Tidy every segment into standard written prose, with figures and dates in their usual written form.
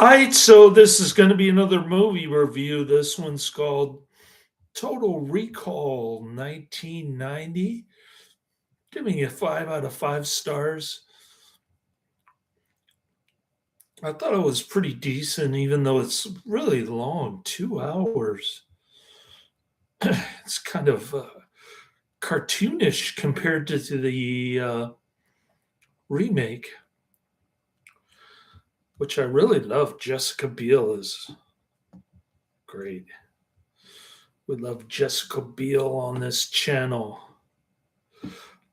right, so this is going to be another movie review. This one's called Total Recall 1990. Giving it 5 out of 5 stars. I thought it was pretty decent, even though it's really long, 2 hours. It's kind of cartoonish compared to the remake, which I really love. Jessica Biel is great. We love Jessica Biel on this channel.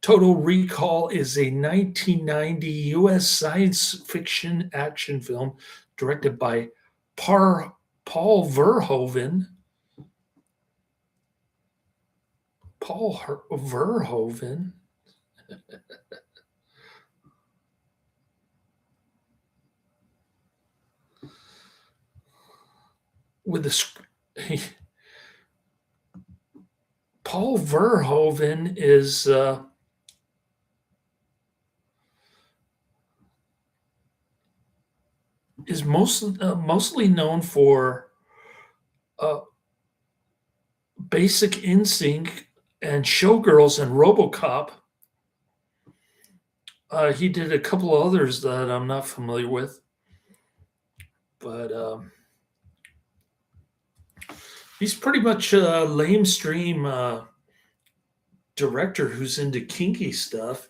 Total Recall is a 1990 U.S. science fiction action film directed by Paul Verhoeven. Verhoeven. With the Paul Verhoeven is mostly known for Basic Instinct and Showgirls and RoboCop. He did a couple of others that I'm not familiar with, but he's pretty much a lamestream director who's into kinky stuff.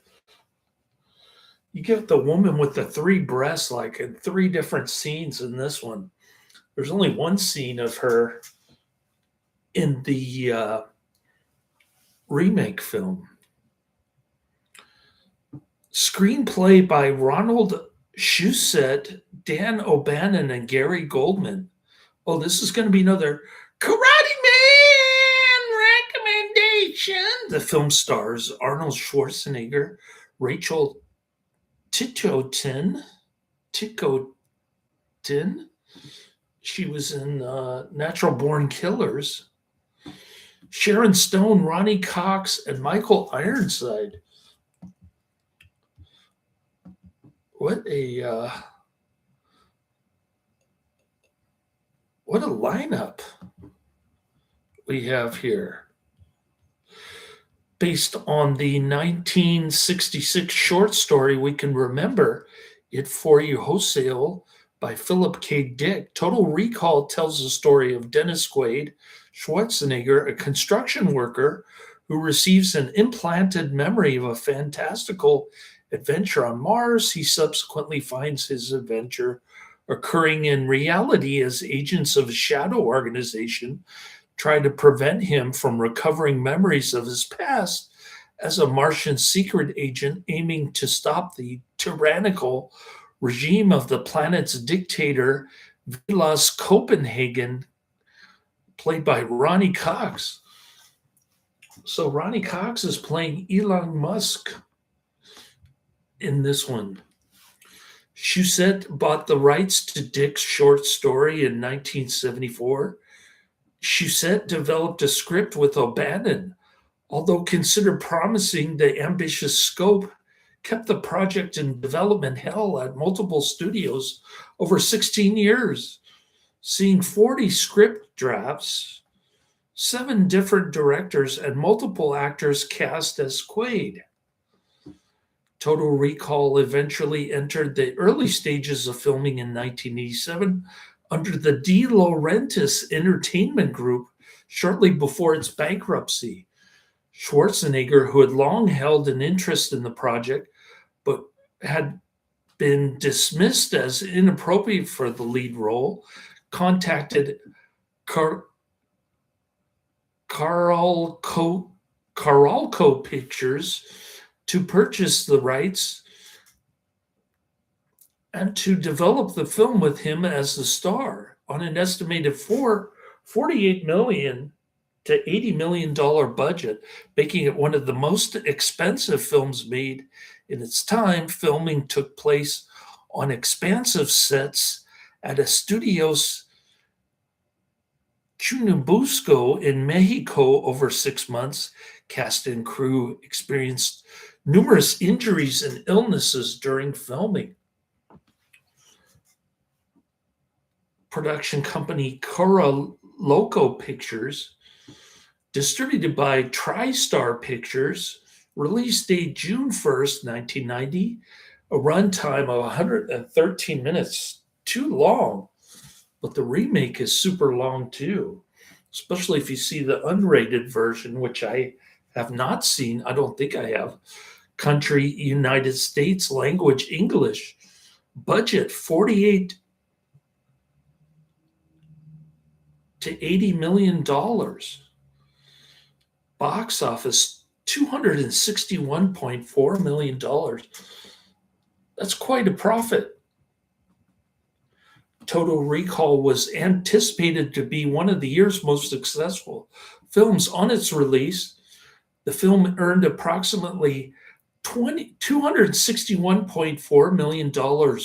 You get the woman with the 3 breasts, like in 3 different scenes in this one. There's only one scene of her in the remake film. Screenplay by Ronald, Shusett, Dan O'Bannon, and Gary Goldman. Oh, this is going to be another Karate Man recommendation. The film stars Arnold Schwarzenegger, Rachel Ticotin. She was in Natural Born Killers. Sharon Stone, Ronny Cox, and Michael Ironside. What a lineup we have here. Based on the 1966 short story We Can Remember It For You Wholesale by Philip K. Dick, Total Recall tells the story of Dennis Quaid Schwarzenegger, a construction worker who receives an implanted memory of a fantastical adventure on Mars. He subsequently finds his adventure occurring in reality as agents of a shadow organization try to prevent him from recovering memories of his past as a Martian secret agent aiming to stop the tyrannical regime of the planet's dictator, Vilas Copenhagen, played by Ronny Cox. So Ronny Cox is playing Elon Musk in this one. Shusett bought the rights to Dick's short story in 1974. Shusett developed a script with O'Bannon. Although considered promising, the ambitious scope kept the project in development hell at multiple studios over 16 years, seeing 40 script drafts, 7 different directors, and multiple actors cast as Quaid. Total Recall eventually entered the early stages of filming in 1987 under the De Laurentiis Entertainment Group shortly before its bankruptcy. Schwarzenegger, who had long held an interest in the project but had been dismissed as inappropriate for the lead role, contacted Carolco Pictures to purchase the rights and to develop the film with him as the star on an estimated $48 million to $80 million budget, making it one of the most expensive films made in its time. Filming took place on expansive sets at a studio's Chunubusco in Mexico over 6 months. Cast and crew experienced numerous injuries and illnesses during filming. production company Cora Loco Pictures, distributed by TriStar Pictures, release date June 1st, 1990, a runtime of 113 minutes. Too long, but the remake is super long too, especially if you see the unrated version, which I have not seen. I don't think I have. Country, United States, language, English. Budget, 48 to $80 million. Box office, $261.4 million. That's quite a profit. Total Recall was anticipated to be one of the year's most successful films on its release. The film earned approximately $261.4 million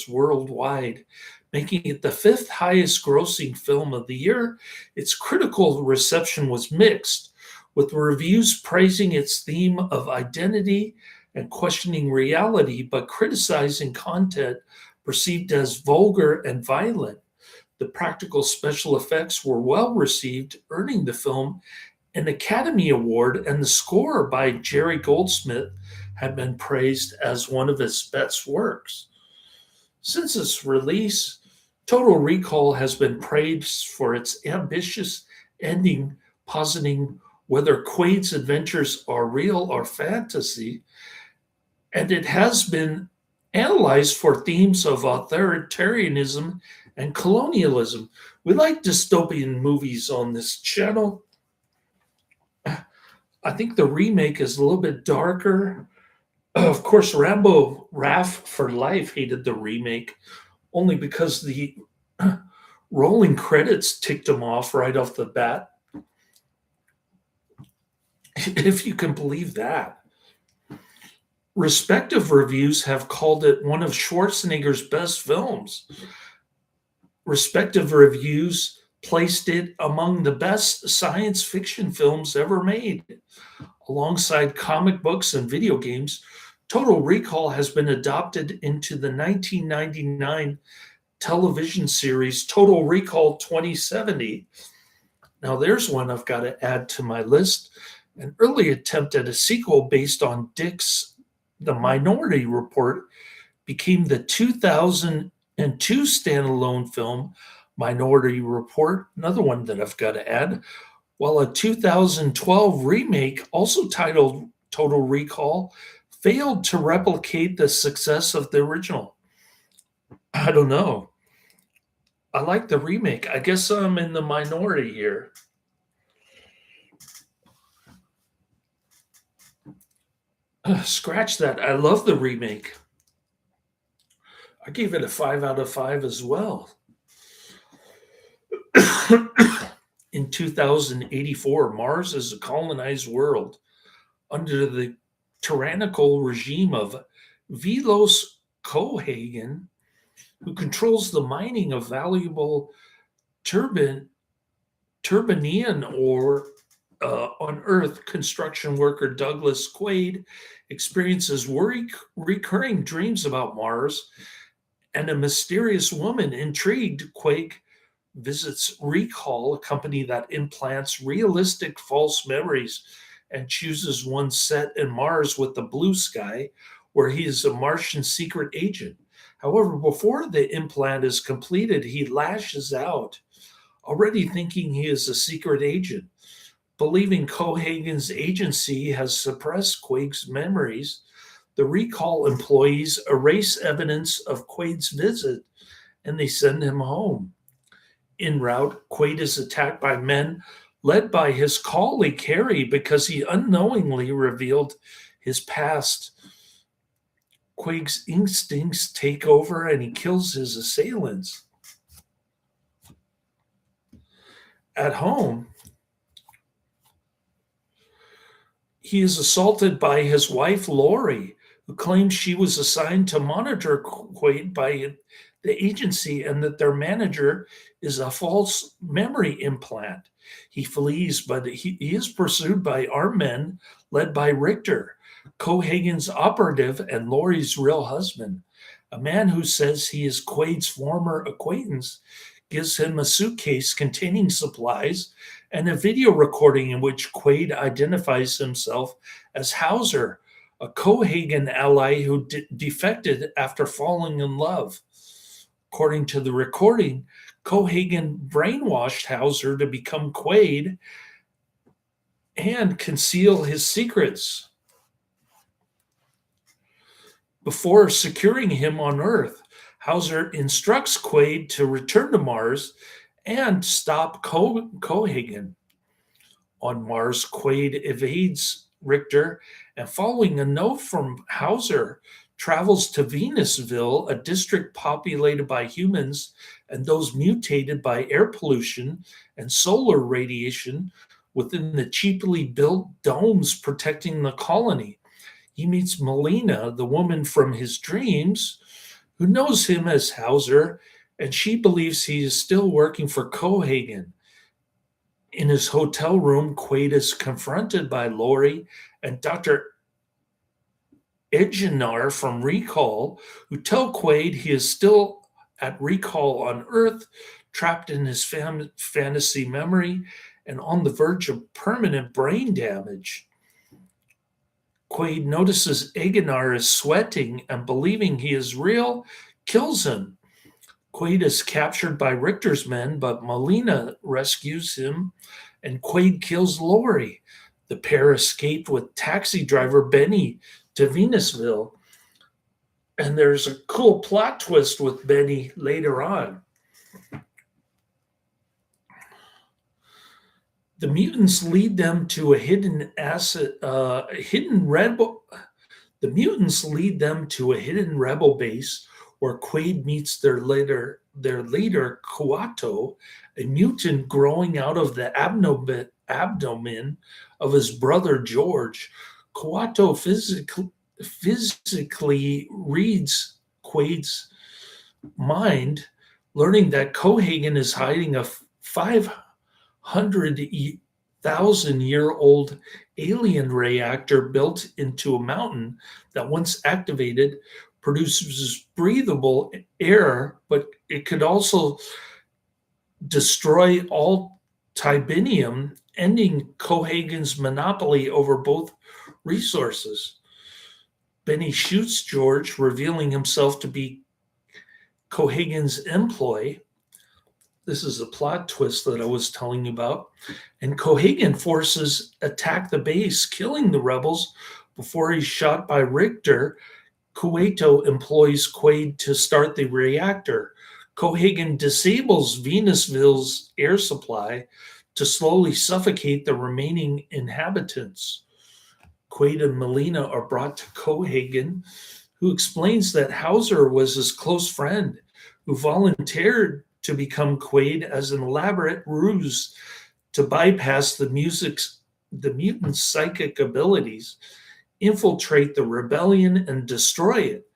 worldwide, making it the fifth highest grossing film of the year. Its critical reception was mixed, with reviews praising its theme of identity and questioning reality, but criticizing content perceived as vulgar and violent. The practical special effects were well received, earning the film an Academy Award, and the score by Jerry Goldsmith had been praised as one of his best works. Since its release, Total Recall has been praised for its ambitious ending, positing whether Quaid's adventures are real or fantasy, and it has been analyzed for themes of authoritarianism and colonialism. We like dystopian movies on this channel. I think the remake is a little bit darker. Of course, Rambo Raf for Life hated the remake only because the rolling credits ticked him off right off the bat. If you can believe that. Respective reviews have called it one of Schwarzenegger's best films. Respective reviews placed it among the best science fiction films ever made. Alongside comic books and video games, Total Recall has been adopted into the 1999 television series Total Recall 2070. Now, there's one I've got to add to my list. An early attempt at a sequel based on Dick's The Minority Report became the 2002 standalone film Minority Report, another one that I've got to add, while a 2012 remake, also titled Total Recall, failed to replicate the success of the original. I don't know. I like the remake. I guess I'm in the minority here. Scratch that. I love the remake. I gave it a 5 out of 5 as well. In 2084, Mars is a colonized world under the tyrannical regime of Velos Cohagen, who controls the mining of valuable turbinian ore on Earth. Construction worker Douglas Quaid experiences recurring dreams about Mars, and a mysterious woman, intrigued, Quaid visits Recall, a company that implants realistic false memories, and chooses one set in Mars with the blue sky, where he is a Martian secret agent. However, before the implant is completed, he lashes out, already thinking he is a secret agent. Believing Cohagen's agency has suppressed Quaid's memories, the Recall employees erase evidence of Quaid's visit, and they send him home. En route, Quaid is attacked by men led by his colleague Harry because he unknowingly revealed his past. Quaid's instincts take over and he kills his assailants. At home, he is assaulted by his wife, Lori, who claims she was assigned to monitor Quaid by the agency and that their manager is a false memory implant. He flees, but he is pursued by armed men led by Richter, Cohagen's operative and Lori's real husband, a man who says he is Quaid's former acquaintance, gives him a suitcase containing supplies and a video recording in which Quaid identifies himself as Hauser, a Cohagen ally who defected after falling in love. According to the recording, Cohagen brainwashed Hauser to become Quaid and conceal his secrets. Before securing him on Earth, Hauser instructs Quaid to return to Mars and stop Cohagen. On Mars, Quaid evades Richter and, following a note from Hauser, travels to Venusville, a district populated by humans and those mutated by air pollution and solar radiation within the cheaply built domes protecting the colony. He meets Melina, the woman from his dreams, who knows him as Hauser, and she believes he is still working for Cohagen. In his hotel room, Quaid is confronted by Laurie and Dr. Egenar from Recall, who tell Quaid he is still at Recall on Earth, trapped in his fantasy memory and on the verge of permanent brain damage. Quaid notices Egenar is sweating and, believing he is real, kills him. Quaid is captured by Richter's men, but Melina rescues him and Quaid kills Laurie. The pair escaped with taxi driver Benny to Venusville. And there's a cool plot twist with Benny later on. The mutants lead them to a hidden rebel. The mutants lead them to a hidden rebel base where Quaid meets their leader Kuato, a mutant growing out of the abdomen of his brother George. Kuato physically reads Quaid's mind, learning that Cohagen is hiding a 500,000-year-old alien reactor built into a mountain that, once activated, produces breathable air, but it could also destroy all tibinium, ending Cohagen's monopoly over both resources. Benny shoots George, revealing himself to be Cohagen's employee. This is a plot twist that I was telling you about. And Cohagen forces attack the base, killing the rebels before he's shot by Richter. Kuato employs Quaid to start the reactor. Cohagen disables Venusville's air supply to slowly suffocate the remaining inhabitants. Quaid and Melina are brought to Cohagen, who explains that Hauser was his close friend who volunteered to become Quaid as an elaborate ruse to bypass the mutant's psychic abilities, infiltrate the rebellion, and destroy it.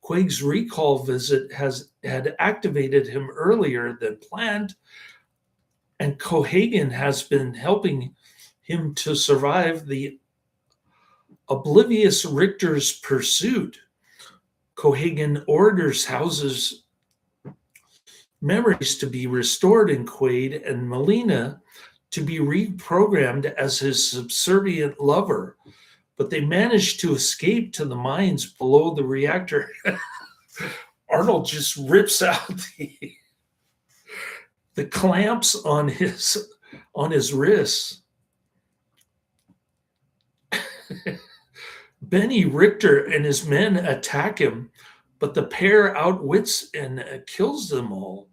Quaid's recall visit had activated him earlier than planned, and Cohagen has been helping him to survive the oblivious Richter's pursuit. Cohagen orders Hauser's memories to be restored in Quaid and Melina to be reprogrammed as his subservient lover, but they manage to escape to the mines below the reactor. Arnold just rips out the clamps on his wrists. Benny, Richter, and his men attack him, but the pair outwits and kills them all.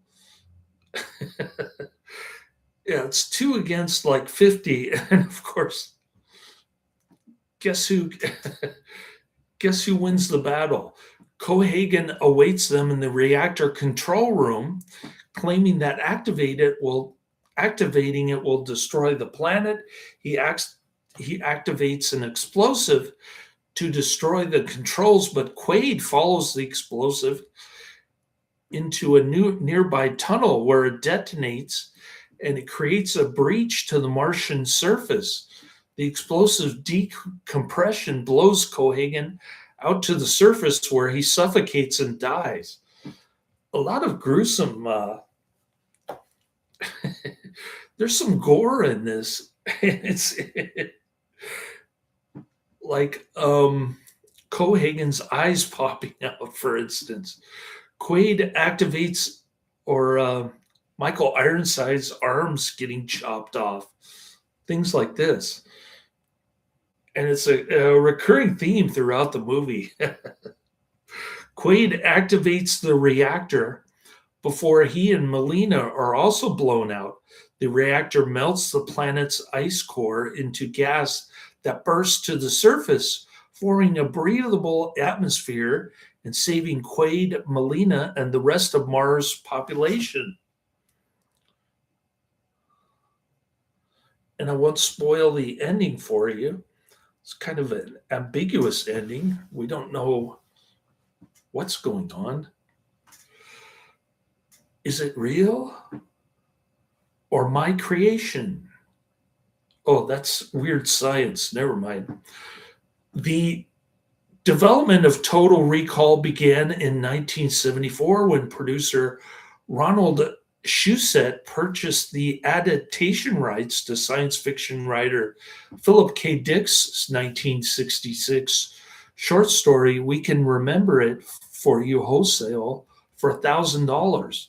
Yeah, it's 2 against like 50, and of course, guess who wins the battle? Cohagen awaits them in the reactor control room, claiming that activating it will destroy the planet. He activates an explosive to destroy the controls, but Quaid follows the explosive into a nearby tunnel where it detonates, and it creates a breach to the Martian surface. The explosive decompression blows Cohagen out to the surface, where he suffocates and dies. A lot of gruesome There's some gore in this. It's like Cohagen's eyes popping out, for instance. Quaid activates, or Michael Ironside's arms getting chopped off. Things like this. And it's a recurring theme throughout the movie. Quaid activates the reactor before he and Melina are also blown out. The reactor melts the planet's ice core into gas that bursts to the surface, forming a breathable atmosphere and saving Quaid, Melina, and the rest of Mars' population. And I won't spoil the ending for you. It's kind of an ambiguous ending. We don't know what's going on. Is it real or my creation? Oh, that's weird science. Never mind. The development of Total Recall began in 1974 when producer Ronald Shusett purchased the adaptation rights to science fiction writer Philip K. Dick's 1966 short story, We Can Remember It for You Wholesale, for $1,000.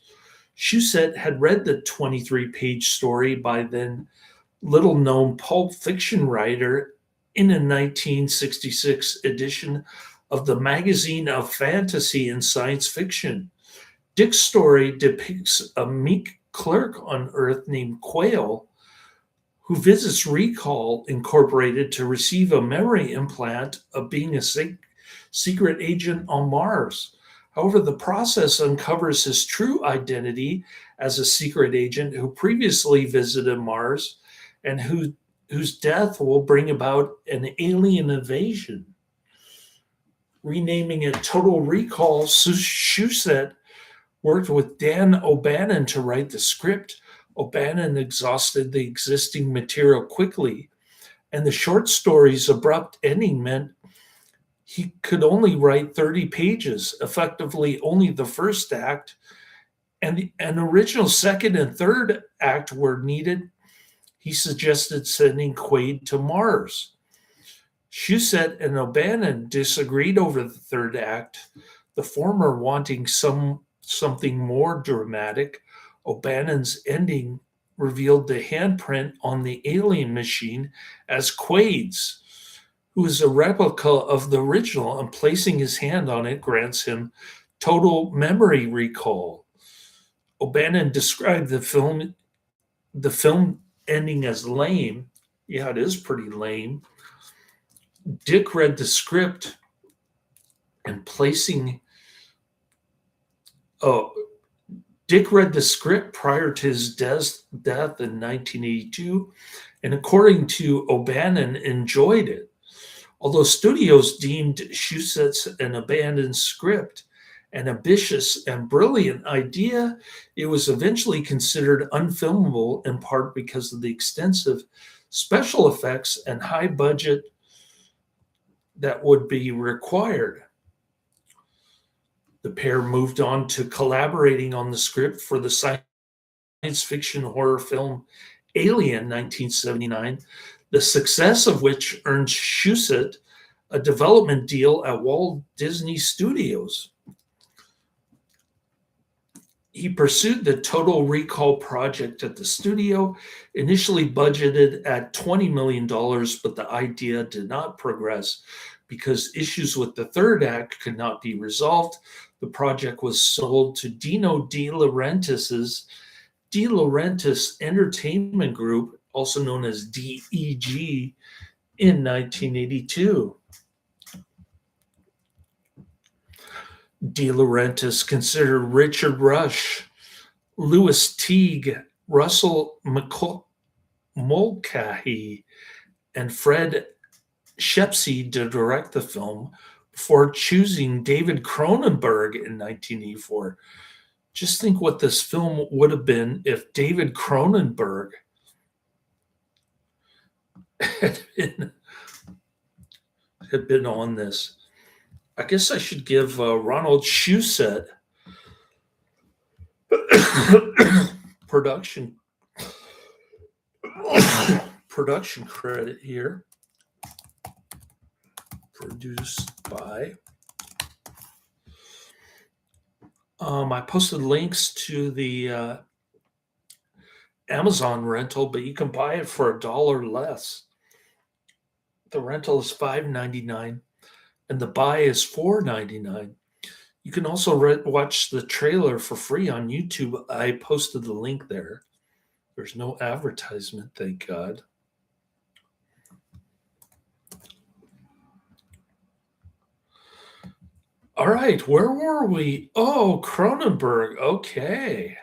Shusett had read the 23-page story by then little known pulp fiction writer in a 1966 edition of the Magazine of Fantasy and Science Fiction. Dick's story depicts a meek clerk on Earth named Quail who visits Recall Incorporated to receive a memory implant of being a secret agent on Mars. However, the process uncovers his true identity as a secret agent who previously visited Mars and whose death will bring about an alien invasion. Renaming it Total Recall, Shusett worked with Dan O'Bannon to write the script. O'Bannon exhausted the existing material quickly, and the short story's abrupt ending meant he could only write 30 pages, effectively only the first act, and an original second and third act were needed. He suggested sending Quaid to Mars. Shusett and O'Bannon disagreed over the third act, the former wanting something more dramatic. O'Bannon's ending revealed the handprint on the alien machine as Quaid's, who is a replica of the original, and placing his hand on it grants him total memory recall. O'Bannon described the film ending as lame. Yeah, it is pretty lame. Dick read the script and Dick read the script prior to his death in 1982, and according to O'Bannon, enjoyed it. Although studios deemed Shusett's an abandoned script an ambitious and brilliant idea, it was eventually considered unfilmable in part because of the extensive special effects and high budget that would be required. The pair moved on to collaborating on the script for the science fiction horror film Alien 1979, the success of which earned Shusett a development deal at Walt Disney Studios. He pursued the Total Recall project at the studio, initially budgeted at $20 million, but the idea did not progress because issues with the third act could not be resolved. The project was sold to Dino De Laurentiis' De Laurentiis Entertainment Group, also known as DEG, in 1982. De Laurentiis considered Richard Rush, Louis Teague, Russell Mulcahy, and Fred Shepsey to direct the film before choosing David Cronenberg in 1984. Just think what this film would have been if David Cronenberg had been on this. I guess I should give Ronald Shusett production production credit here. Produced by. I posted links to the Amazon rental, but you can buy it for $1 less. The rental is $5.99, and the buy is $4.99. You can also watch the trailer for free on YouTube. I posted the link there. There's no advertisement, thank God. All right, where were we? Oh, Cronenberg. Okay.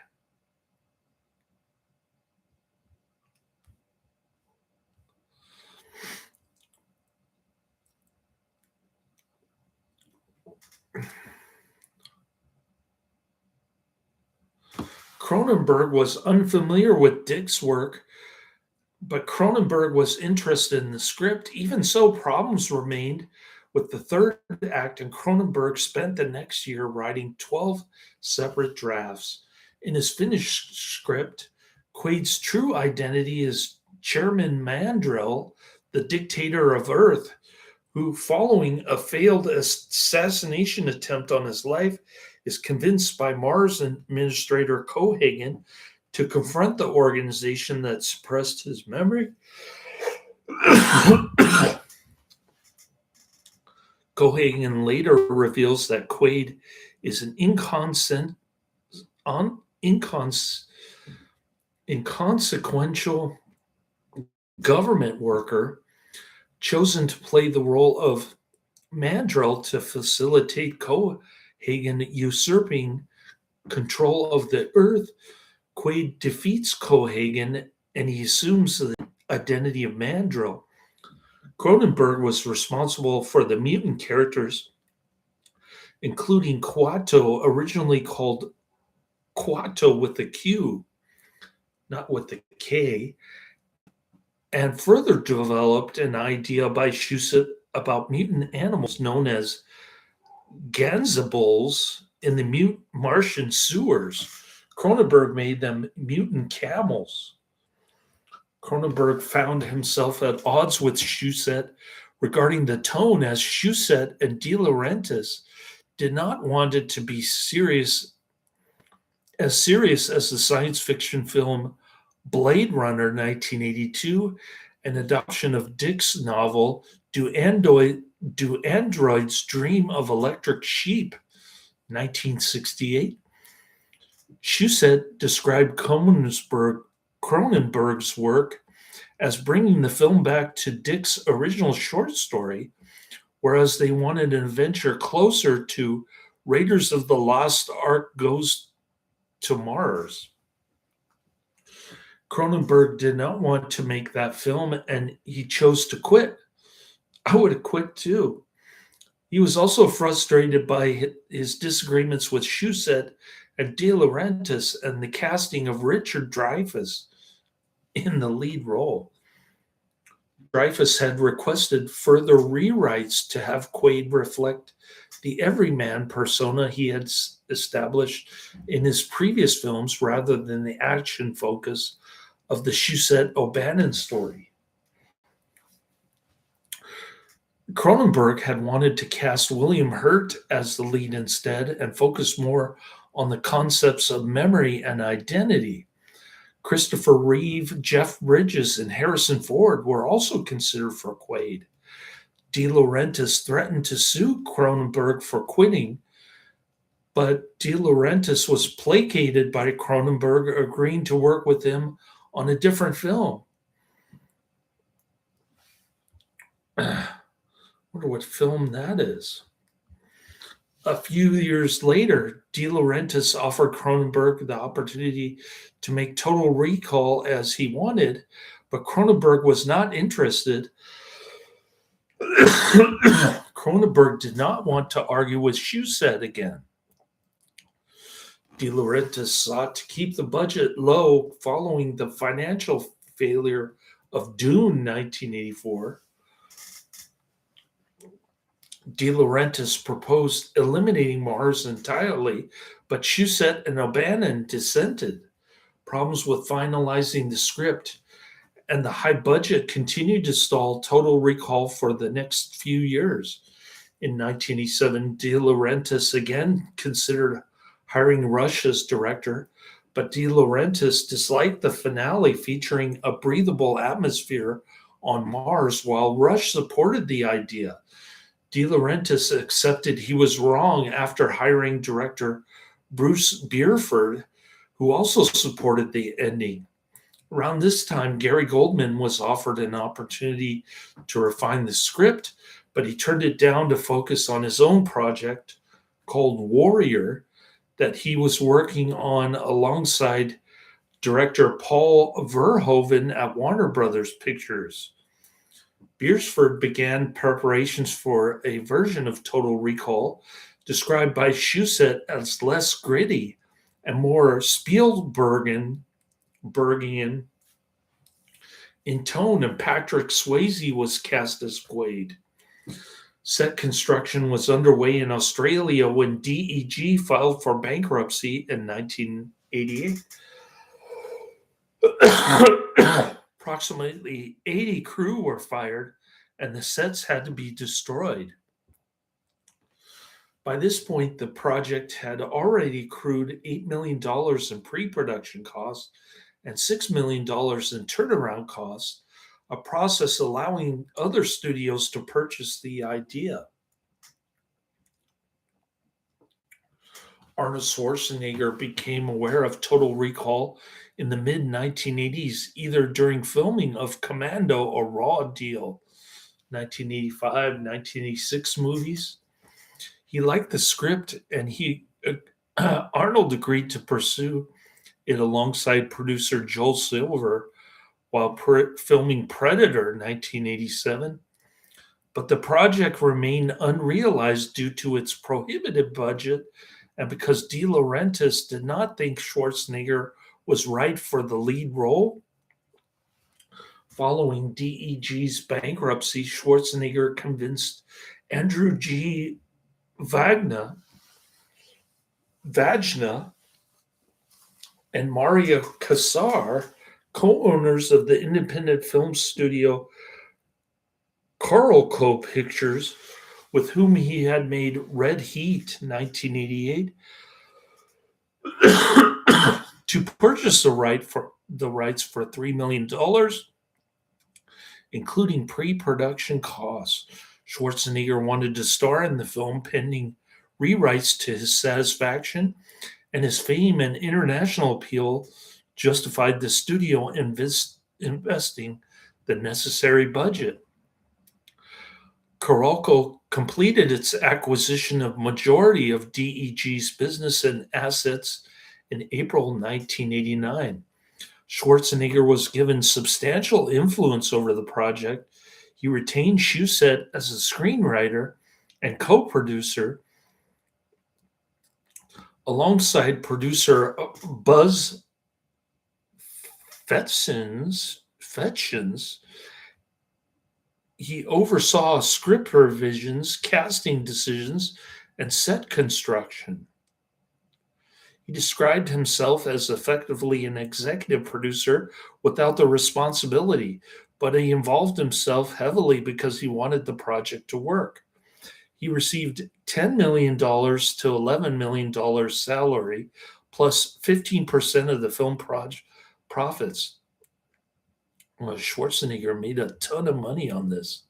Cronenberg was unfamiliar with Dick's work, but Cronenberg was interested in the script. Even so, problems remained with the third act, and Cronenberg spent the next year writing 12 separate drafts. In his finished script, Quaid's true identity is Chairman Mandrell, the dictator of Earth, who, following a failed assassination attempt on his life, is convinced by Mars Administrator Cohagen to confront the organization that suppressed his memory. Cohagen later reveals that Quaid is an inconsequential government worker chosen to play the role of Mandrell to facilitate Cohagen usurping control of the Earth. Quaid defeats Cohagen and he assumes the identity of Mandrell. Cronenberg was responsible for the mutant characters, including Quato, originally called Quato with the Q, not with the K, and further developed an idea by Shusett about mutant animals known as Ganzables in the Martian sewers. Cronenberg made them mutant camels. Cronenberg found himself at odds with Shusett regarding the tone, as Shusett and De Laurentiis did not want it to be serious as the science fiction film Blade Runner 1982, an adaptation of Dick's novel Do Androids Dream of Electric Sheep 1968. Shusett described Cronenberg's work as bringing the film back to Dick's original short story, whereas they wanted an adventure closer to Raiders of the Lost Ark Goes to Mars. Cronenberg did not want to make that film, and he chose to quit. I would have quit too. He was also frustrated by his disagreements with Shusett and De Laurentiis and the casting of Richard Dreyfuss in the lead role. Dreyfuss had requested further rewrites to have Quaid reflect the everyman persona he had established in his previous films rather than the action focus of the Shusett O'Bannon story. Cronenberg had wanted to cast William Hurt as the lead instead and focus more on the concepts of memory and identity. Christopher Reeve, Jeff Bridges, and Harrison Ford were also considered for Quaid. De Laurentiis threatened to sue Cronenberg for quitting, but De Laurentiis was placated by Cronenberg, agreeing to work with him on a different film. I wonder what film that is. A few years later, De Laurentiis offered Cronenberg the opportunity to make Total Recall as he wanted, but Cronenberg was not interested. Cronenberg did not want to argue with Shusett again. De Laurentiis sought to keep the budget low following the financial failure of Dune 1984. De Laurentiis proposed eliminating Mars entirely, but Shusett and O'Bannon dissented. Problems with finalizing the script and the high budget continued to stall Total Recall for the next few years. In 1987, De Laurentiis again considered hiring Rush as director, but De Laurentiis disliked the finale featuring a breathable atmosphere on Mars, while Rush supported the idea. De Laurentiis accepted he was wrong after hiring director Bruce Bierford, who also supported the ending. Around this time, Gary Goldman was offered an opportunity to refine the script, but he turned it down to focus on his own project called Warrior that he was working on alongside director Paul Verhoeven at Warner Brothers Pictures. Beersford began preparations for a version of Total Recall described by Shusett as less gritty and more Spielbergian in tone, and Patrick Swayze was cast as Quaid. Set construction was underway in Australia when DEG filed for bankruptcy in 1988. Approximately 80 crew were fired, and the sets had to be destroyed. By this point, the project had already accrued $8 million in pre production costs and $6 million in turnaround costs, a process allowing other studios to purchase the idea. Arnold Schwarzenegger became aware of Total Recall in the mid 1980s, either during filming of Commando or Raw Deal, 1985, 1986 movies. He liked the script, and Arnold agreed to pursue it alongside producer Joel Silver while filming Predator 1987. But the project remained unrealized due to its prohibitive budget and because De Laurentiis did not think Schwarzenegger was right for the lead role. Following DEG's bankruptcy, Schwarzenegger convinced Andrew G. Vagna and Mario Kassar, co-owners of the independent film studio Carolco Pictures, with whom he had made Red Heat 1988, to purchase the rights for $3 million, including pre-production costs. Schwarzenegger wanted to star in the film pending rewrites to his satisfaction, and his fame and international appeal justified the studio investing the necessary budget. Carolco completed its acquisition of majority of DEG's business and assets in April 1989. Schwarzenegger was given substantial influence over the project. He retained Shusett as a screenwriter and co-producer, alongside producer Buzz Fetchins. He oversaw script revisions, casting decisions, and set construction. He described himself as effectively an executive producer without the responsibility, but he involved himself heavily because he wanted the project to work. He received $10 million to $11 million salary, plus 15% of the film profits. Well, Schwarzenegger made a ton of money on this.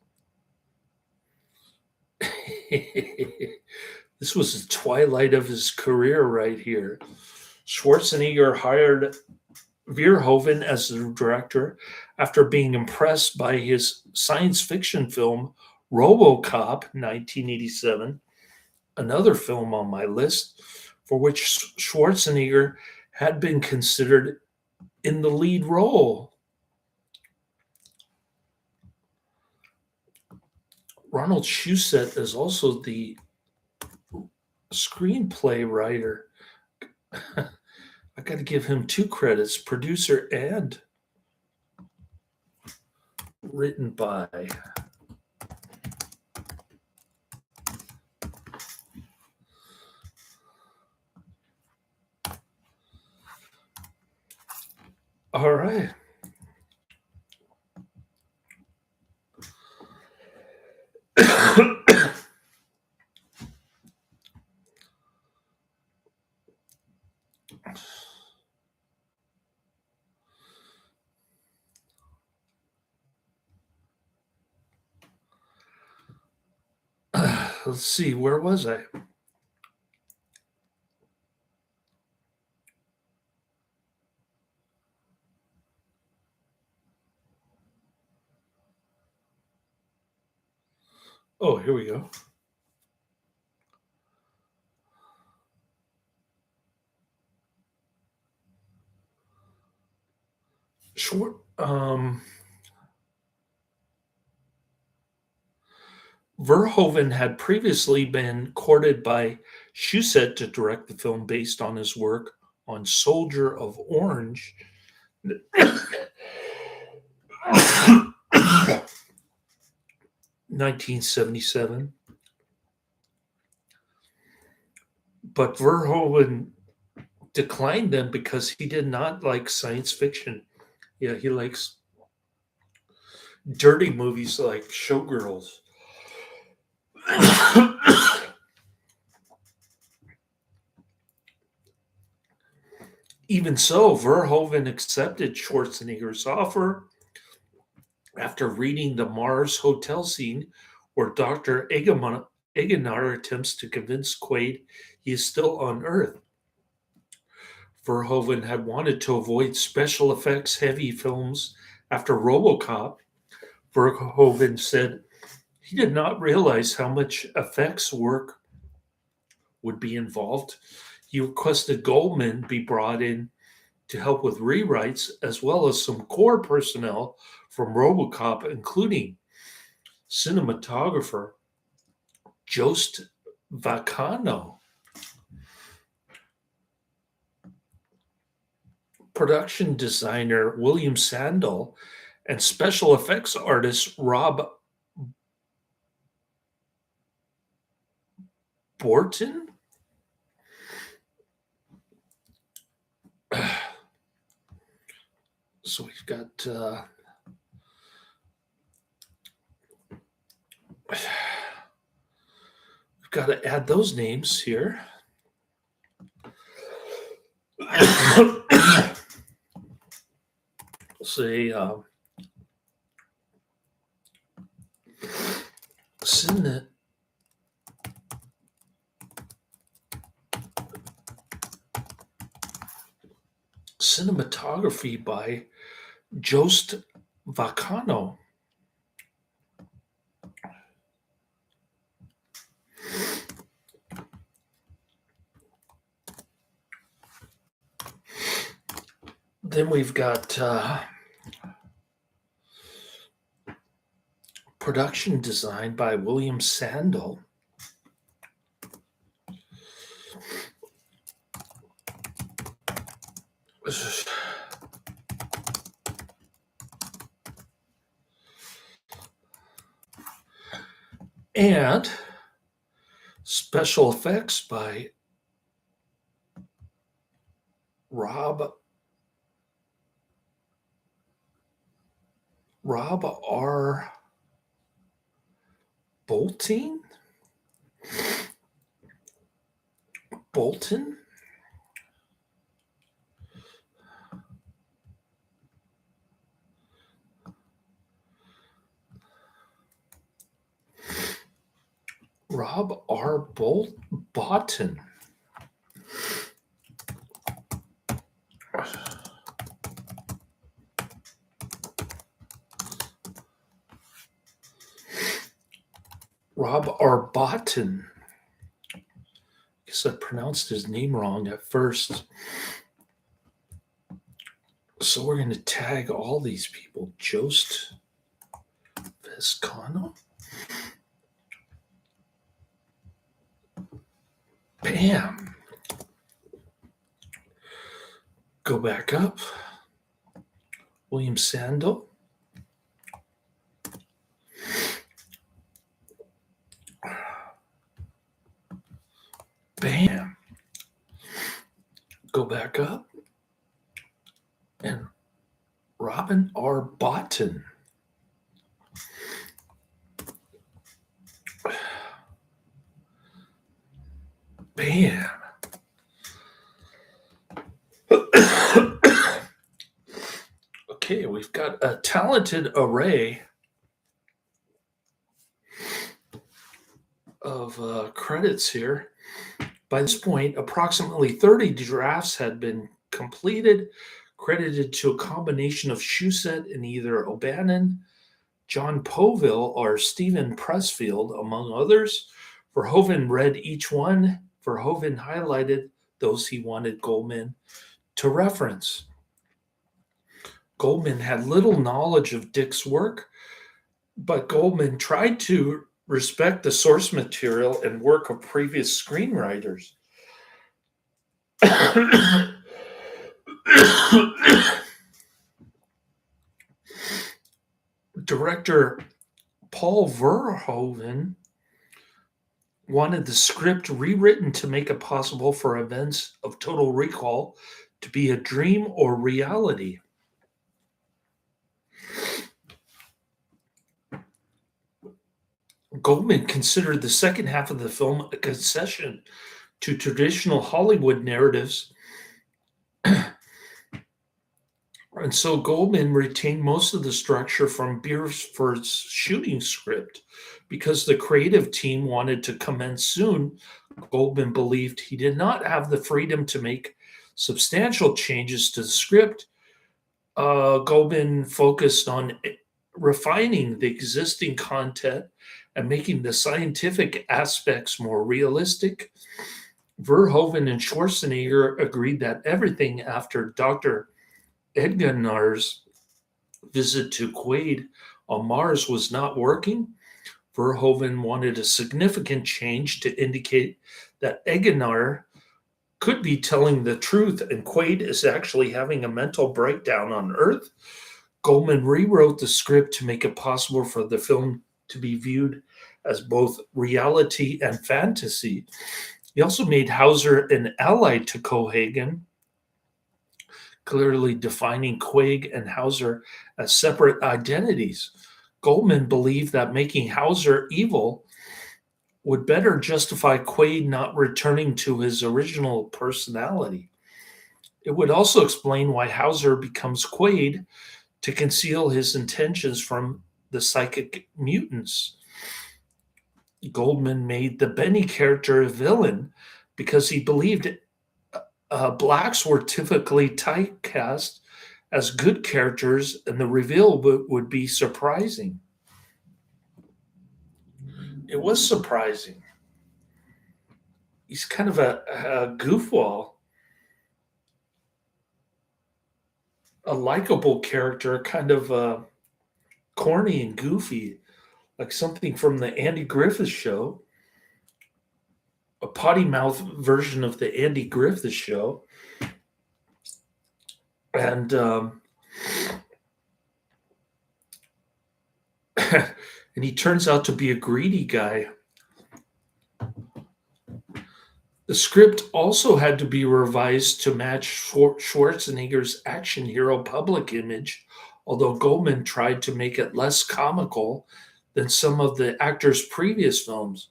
This was the twilight of his career right here. Schwarzenegger hired Verhoeven as the director after being impressed by his science fiction film RoboCop 1987, another film on my list for which Schwarzenegger had been considered in the lead role. Ronald Shusett is also the screenplay writer. I got to give him 2 credits, producer and written by. All right. Let's see, where was I? Oh, here we go. Short. Verhoeven had previously been courted by Shusett to direct the film based on his work on Soldier of Orange. 1977. But Verhoeven declined them because he did not like science fiction. Yeah, he likes dirty movies like Showgirls. Even so, Verhoeven accepted Schwarzenegger's offer after reading the Mars hotel scene where Dr. Egenar attempts to convince Quaid he is still on Earth. Verhoeven had wanted to avoid special effects heavy films after Robocop. Verhoeven said he did not realize how much effects work would be involved. He requested Goldman be brought in to help with rewrites, as well as some core personnel from Robocop, including cinematographer Jost Vacano, production designer William Sandell, and special effects artist Rob Bottin. So we've got we've got to add those names here. Say cinematography by Jost Vacano. Then we've got production design by William Sandell. And special effects by Rob R. Bolton. Rob R. Bottin. Rob R. Bottin. I guess I pronounced his name wrong at first. So we're going to tag all these people. Jost Vacano. Bam. Go back up. William Sandell. Bam. Go back up. And Robin R. Bottin. Bam. Okay, we've got a talented array of credits here. By this point, approximately 30 drafts had been completed, credited to a combination of Shusett and either O'Bannon, John Poville, or Stephen Pressfield, among others. Verhoeven read each one. Verhoeven highlighted those he wanted Goldman to reference. Goldman had little knowledge of Dick's work, but Goldman tried to respect the source material and work of previous screenwriters. Director Paul Verhoeven wanted the script rewritten to make it possible for events of Total Recall to be a dream or reality. Goldman considered the second half of the film a concession to traditional Hollywood narratives, and so Goldman retained most of the structure from Beresford's shooting script. Because the creative team wanted to commence soon, Goldman believed he did not have the freedom to make substantial changes to the script. Goldman focused on refining the existing content and making the scientific aspects more realistic. Verhoeven and Schwarzenegger agreed that everything after Dr. Egnar's visit to Quaid on Mars was not working. Verhoeven wanted a significant change to indicate that Eggenar could be telling the truth and Quaid is actually having a mental breakdown on Earth. Goldman rewrote the script to make it possible for the film to be viewed as both reality and fantasy. He also made Hauser an ally to Cohagen, clearly defining Quaid and Hauser as separate identities. Goldman believed that making Hauser evil would better justify Quaid not returning to his original personality. It would also explain why Hauser becomes Quaid to conceal his intentions from the psychic mutants. Goldman made the Benny character a villain because he believed blacks were typically typecast as good characters and the reveal would be surprising. It was surprising. He's kind of a goofball, a likable character, kind of corny and goofy, like something from the Andy Griffith Show, a potty mouth version of the Andy Griffith Show. And and he turns out to be a greedy guy. The script also had to be revised to match Schwarzenegger's action hero public image, although Goldman tried to make it less comical than some of the actor's previous films.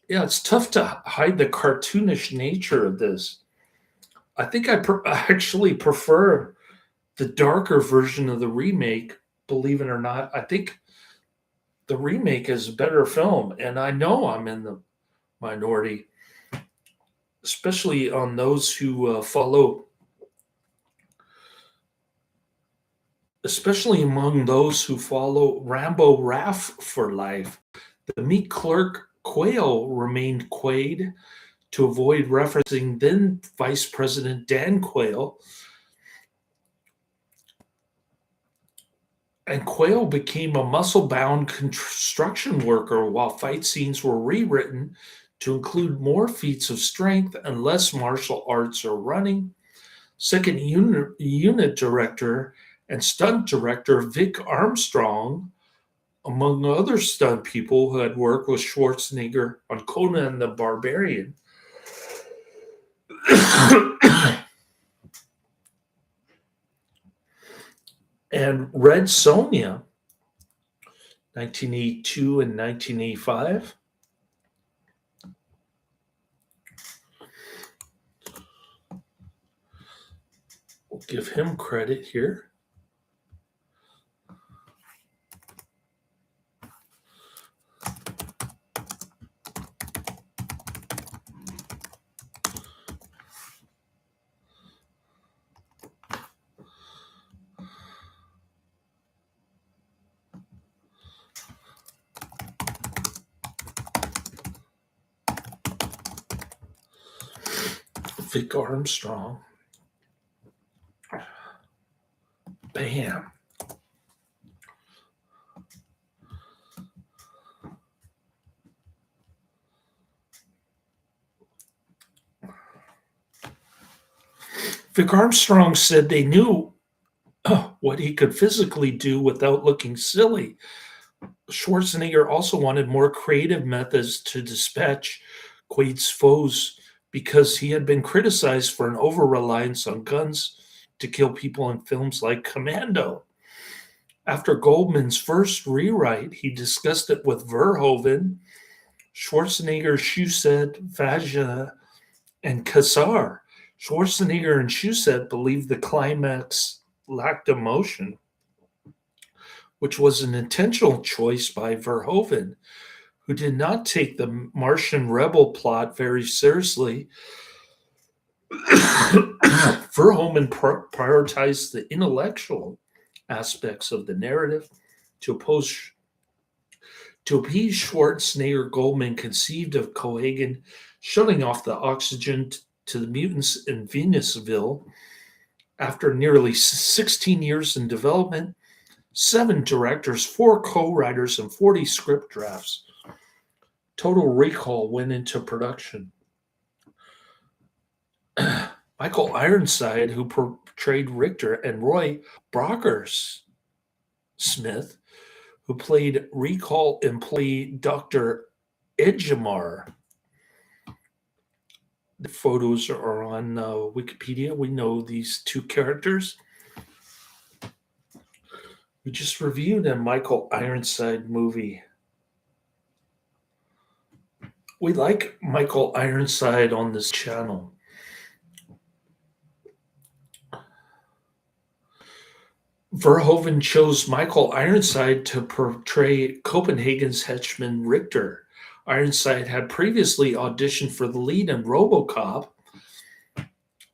Yeah, it's tough to hide the cartoonish nature of this. I think I actually prefer the darker version of the remake, believe it or not. I think the remake is a better film, and I know I'm in the minority, especially on those who especially among those who follow Rambo Raff for life. The meat clerk Quayle remained Quaid to avoid referencing then Vice President Dan Quayle. And Quayle became a muscle-bound construction worker while fight scenes were rewritten to include more feats of strength and less martial arts or running. Second unit director and stunt director Vic Armstrong, among other stunt people who had worked with Schwarzenegger on Conan the Barbarian, And Red Sonja, 1982 and 1985. We'll give him credit here. Vic Armstrong. Bam. Vic Armstrong said they knew what he could physically do without looking silly. Schwarzenegger also wanted more creative methods to dispatch Quaid's foes because he had been criticized for an over-reliance on guns to kill people in films like Commando. After Goldman's first rewrite, he discussed it with Verhoeven, Schwarzenegger, Shusett, Vacano, and Kassar. Schwarzenegger and Shusett believed the climax lacked emotion, which was an intentional choice by Verhoeven, who did not take the Martian rebel plot very seriously. Verhoeven prioritized the intellectual aspects of the narrative to appease Schwarzenegger. Goldman conceived of Cohagen shutting off the oxygen to the mutants in Venusville. After nearly 16 years in development, 7 directors, 4 co-writers, and 40 script drafts. Total Recall went into production. Michael Ironside, who portrayed Richter, and Roy Brocksmith, who played Recall employee Dr. Edgemar. The photos are on Wikipedia. We know these 2 characters. We just reviewed a Michael Ironside movie. We like Michael Ironside on this channel. Verhoeven chose Michael Ironside to portray Copenhagen's henchman Richter. Ironside had previously auditioned for the lead in RoboCop,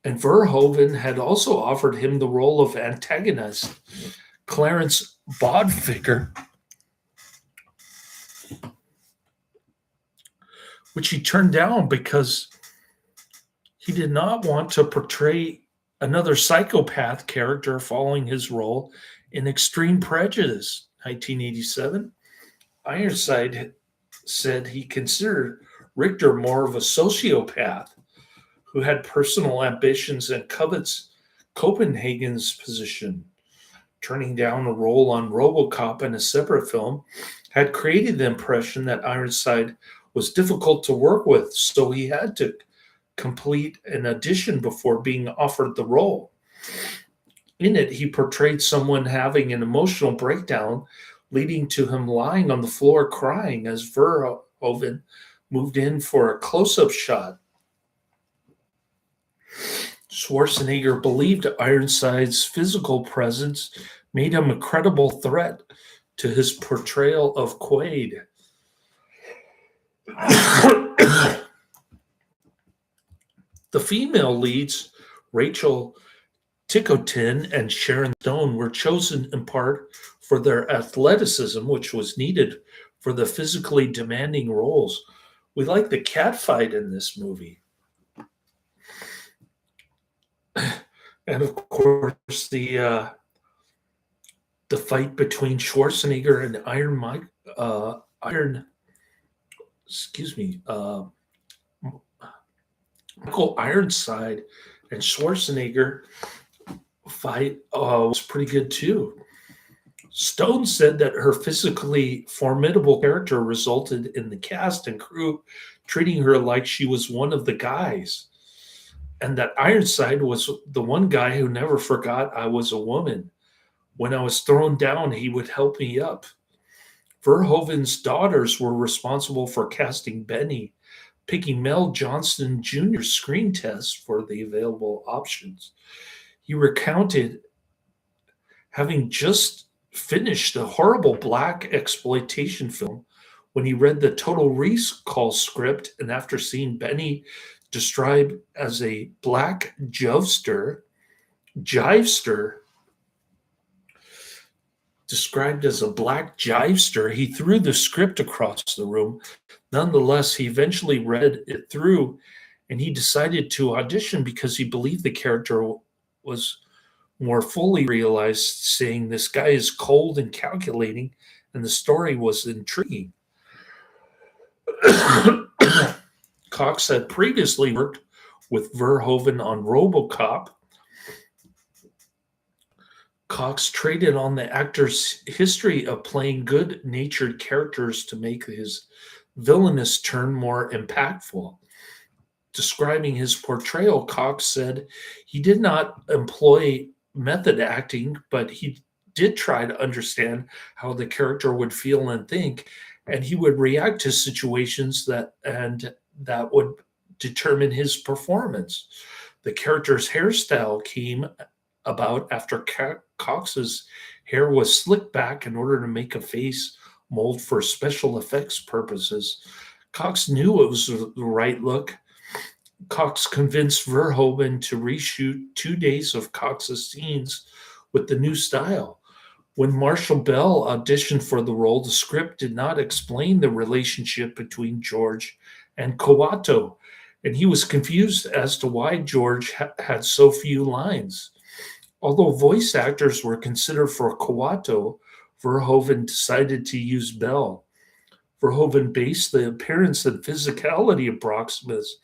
and Verhoeven had also offered him the role of antagonist Clarence Boddicker, which he turned down because he did not want to portray another psychopath character following his role in Extreme Prejudice, 1987. Ironside said he considered Richter more of a sociopath who had personal ambitions and covets Copenhagen's position. Turning down a role on RoboCop in a separate film had created the impression that Ironside was difficult to work with, so he had to complete an audition before being offered the role. In it, he portrayed someone having an emotional breakdown, leading to him lying on the floor crying as Verhoeven moved in for a close-up shot. Schwarzenegger believed Ironside's physical presence made him a credible threat to his portrayal of Quaid. The female leads, Rachel Ticotin and Sharon Stone, were chosen in part for their athleticism, which was needed for the physically demanding roles. We like the catfight in this movie. And of course, the fight between Schwarzenegger and Michael Ironside and Schwarzenegger fight was pretty good too. Stone said that her physically formidable character resulted in the cast and crew treating her like she was one of the guys, and that Ironside was the one guy who never forgot I was a woman. When I was thrown down, he would help me up. Verhoeven's daughters were responsible for casting Benny, picking Mel Johnston Jr.'s screen test for the available options. He recounted having just finished a horrible black exploitation film when he read the Total Recall script, and after seeing Benny described as a black jivester, he threw the script across the room. Nonetheless, he eventually read it through and he decided to audition because he believed the character was more fully realized, saying, "This guy is cold and calculating, and the story was intriguing." Cox had previously worked with Verhoeven on Robocop. Cox traded on the actor's history of playing good-natured characters to make his villainous turn more impactful. Describing his portrayal, Cox said he did not employ method acting, but he did try to understand how the character would feel and think, and he would react to situations that would determine his performance. The character's hairstyle came about after Cox's hair was slicked back in order to make a face mold for special effects purposes. Cox knew it was the right look. Cox convinced Verhoeven to reshoot 2 days of Cox's scenes with the new style. When Marshall Bell auditioned for the role, the script did not explain the relationship between George and Kawato, and he was confused as to why George had so few lines. Although voice actors were considered for Kawato, Verhoeven decided to use Bell. Verhoeven based the appearance and physicality of Brocksmith's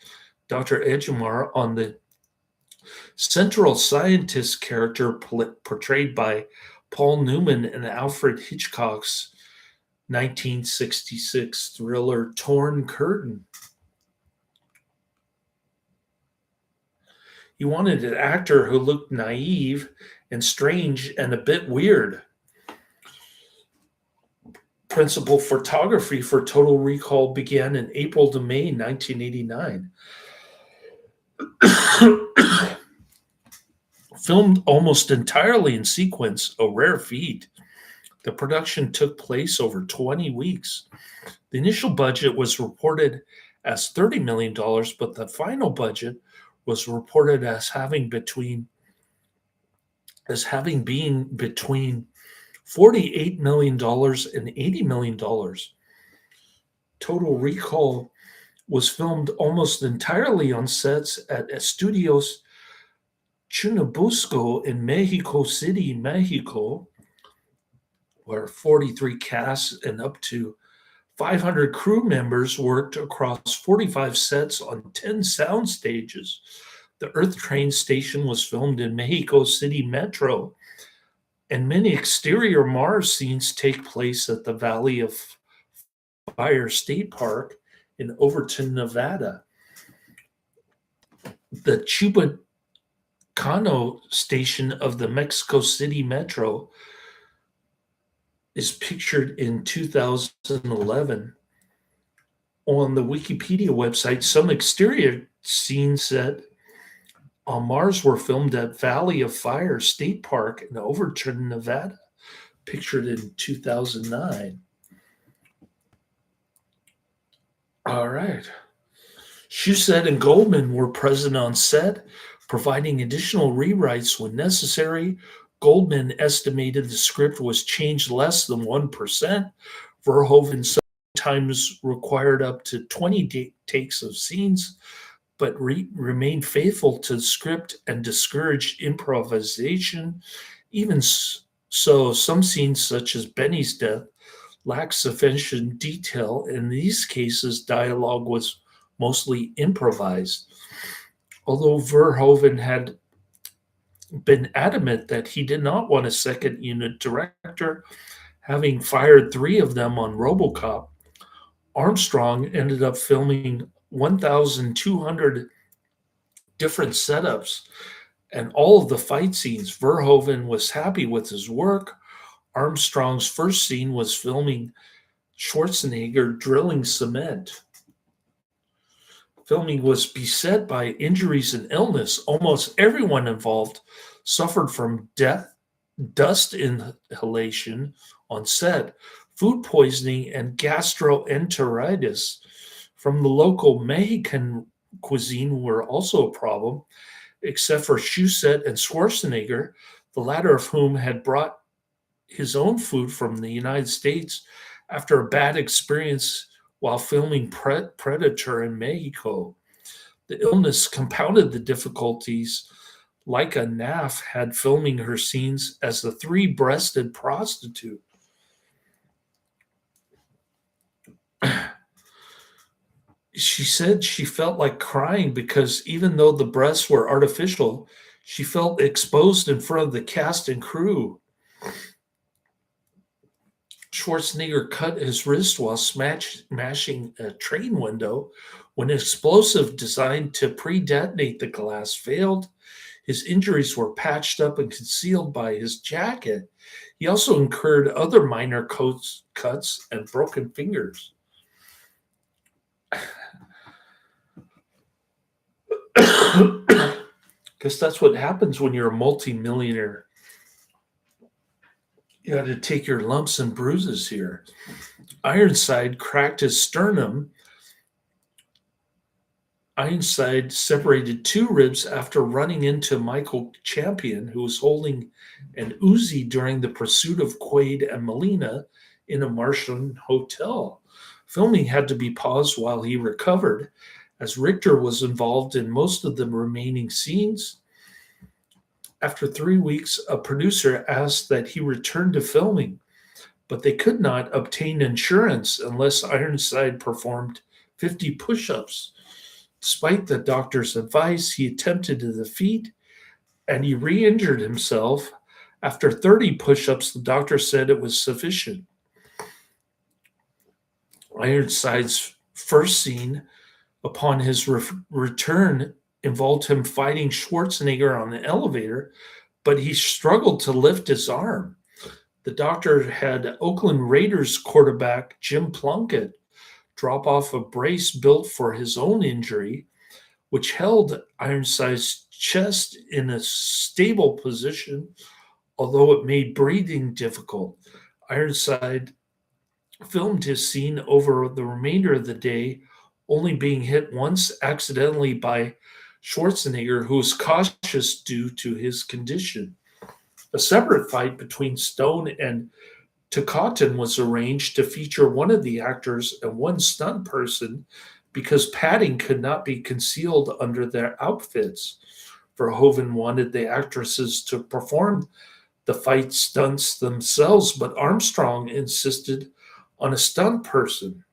Dr. Edgemar on the central scientist character portrayed by Paul Newman in Alfred Hitchcock's 1966 thriller Torn Curtain. He wanted an actor who looked naive and strange and a bit weird. Principal photography for Total Recall began in April to May 1989. Filmed almost entirely in sequence, a rare feat. The production took place over 20 weeks. The initial budget was reported as $30 million, but the final budget was reported as having been between $48 million and $80 million. Total Recall was filmed almost entirely on sets at Estudios Churubusco in Mexico City, Mexico, where 43 casts and up to 500 crew members worked across 45 sets on 10 sound stages. The Earth Train station was filmed in Mexico City Metro, and many exterior Mars scenes take place at the Valley of Fire State Park in Overton, Nevada. The Chubacano station of the Mexico City Metro is pictured in 2011. On the Wikipedia website, some exterior scenes set on Mars were filmed at Valley of Fire State Park in Overton, Nevada, pictured in 2009. All right. Shusett and Goldman were present on set, providing additional rewrites when necessary. Goldman estimated the script was changed less than 1%. Verhoeven sometimes required up to 20 takes of scenes, but remained faithful to the script and discouraged improvisation. Even so, some scenes, such as Benny's death, lacked sufficient detail. In these cases, dialogue was mostly improvised. Although Verhoeven had been adamant that he did not want a second unit director, having fired 3 of them on Robocop, Armstrong ended up filming 1,200 different setups and all of the fight scenes. Verhoeven was happy with his work. Armstrong's first scene was filming Schwarzenegger drilling cement. Filming was beset by injuries and illness. Almost everyone involved suffered from dust inhalation on set, food poisoning, and gastroenteritis from the local Mexican cuisine were also a problem, except for Shusett and Schwarzenegger, the latter of whom had brought his own food from the United States after a bad experience while filming Predator in Mexico. The illness compounded the difficulties. Leica Naff had filming her scenes as the three-breasted prostitute. She said she felt like crying because even though the breasts were artificial, she felt exposed in front of the cast and crew. Schwarzenegger cut his wrist while smashing a train window. When an explosive designed to pre-detonate the glass failed, his injuries were patched up and concealed by his jacket. He also incurred other minor cuts and broken fingers. Because that's what happens when you're a multimillionaire. You got to take your lumps and bruises here. Ironside cracked his sternum. Ironside separated two ribs after running into Michael Champion, who was holding an Uzi during the pursuit of Quaid and Melina in a Martian hotel. Filming had to be paused while he recovered, as Richter was involved in most of the remaining scenes. After 3 weeks, a producer asked that he return to filming, but they could not obtain insurance unless Ironside performed 50 push-ups. Despite the doctor's advice, he attempted to the feat, and he re-injured himself. After 30 push-ups, the doctor said it was sufficient. Ironside's first scene upon his return involved him fighting Schwarzenegger on the elevator, but he struggled to lift his arm. The doctor had Oakland Raiders quarterback Jim Plunkett drop off a brace built for his own injury, which held Ironside's chest in a stable position, although it made breathing difficult. Ironside filmed his scene over the remainder of the day, only being hit once accidentally by Schwarzenegger, who was cautious due to his condition. A separate fight between Stone and Ticotin was arranged to feature one of the actors and one stunt person because padding could not be concealed under their outfits. Verhoeven wanted the actresses to perform the fight stunts themselves, but Armstrong insisted on a stunt person.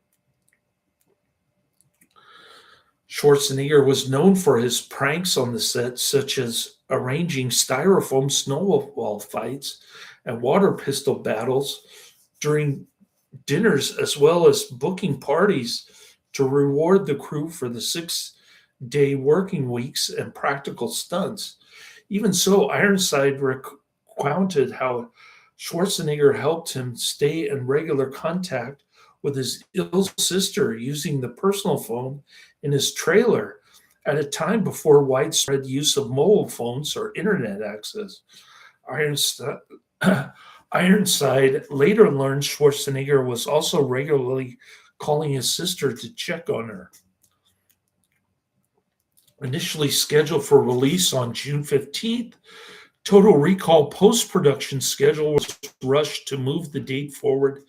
Schwarzenegger was known for his pranks on the set, such as arranging styrofoam snowball fights and water pistol battles during dinners, as well as booking parties to reward the crew for the 6-day working weeks and practical stunts. Even so, Ironside recounted how Schwarzenegger helped him stay in regular contact with his ill sister using the personal phone in his trailer at a time before widespread use of mobile phones or internet access. Ironside later learned Schwarzenegger was also regularly calling his sister to check on her. Initially scheduled for release on June 15th, Total Recall post-production schedule was rushed to move the date forward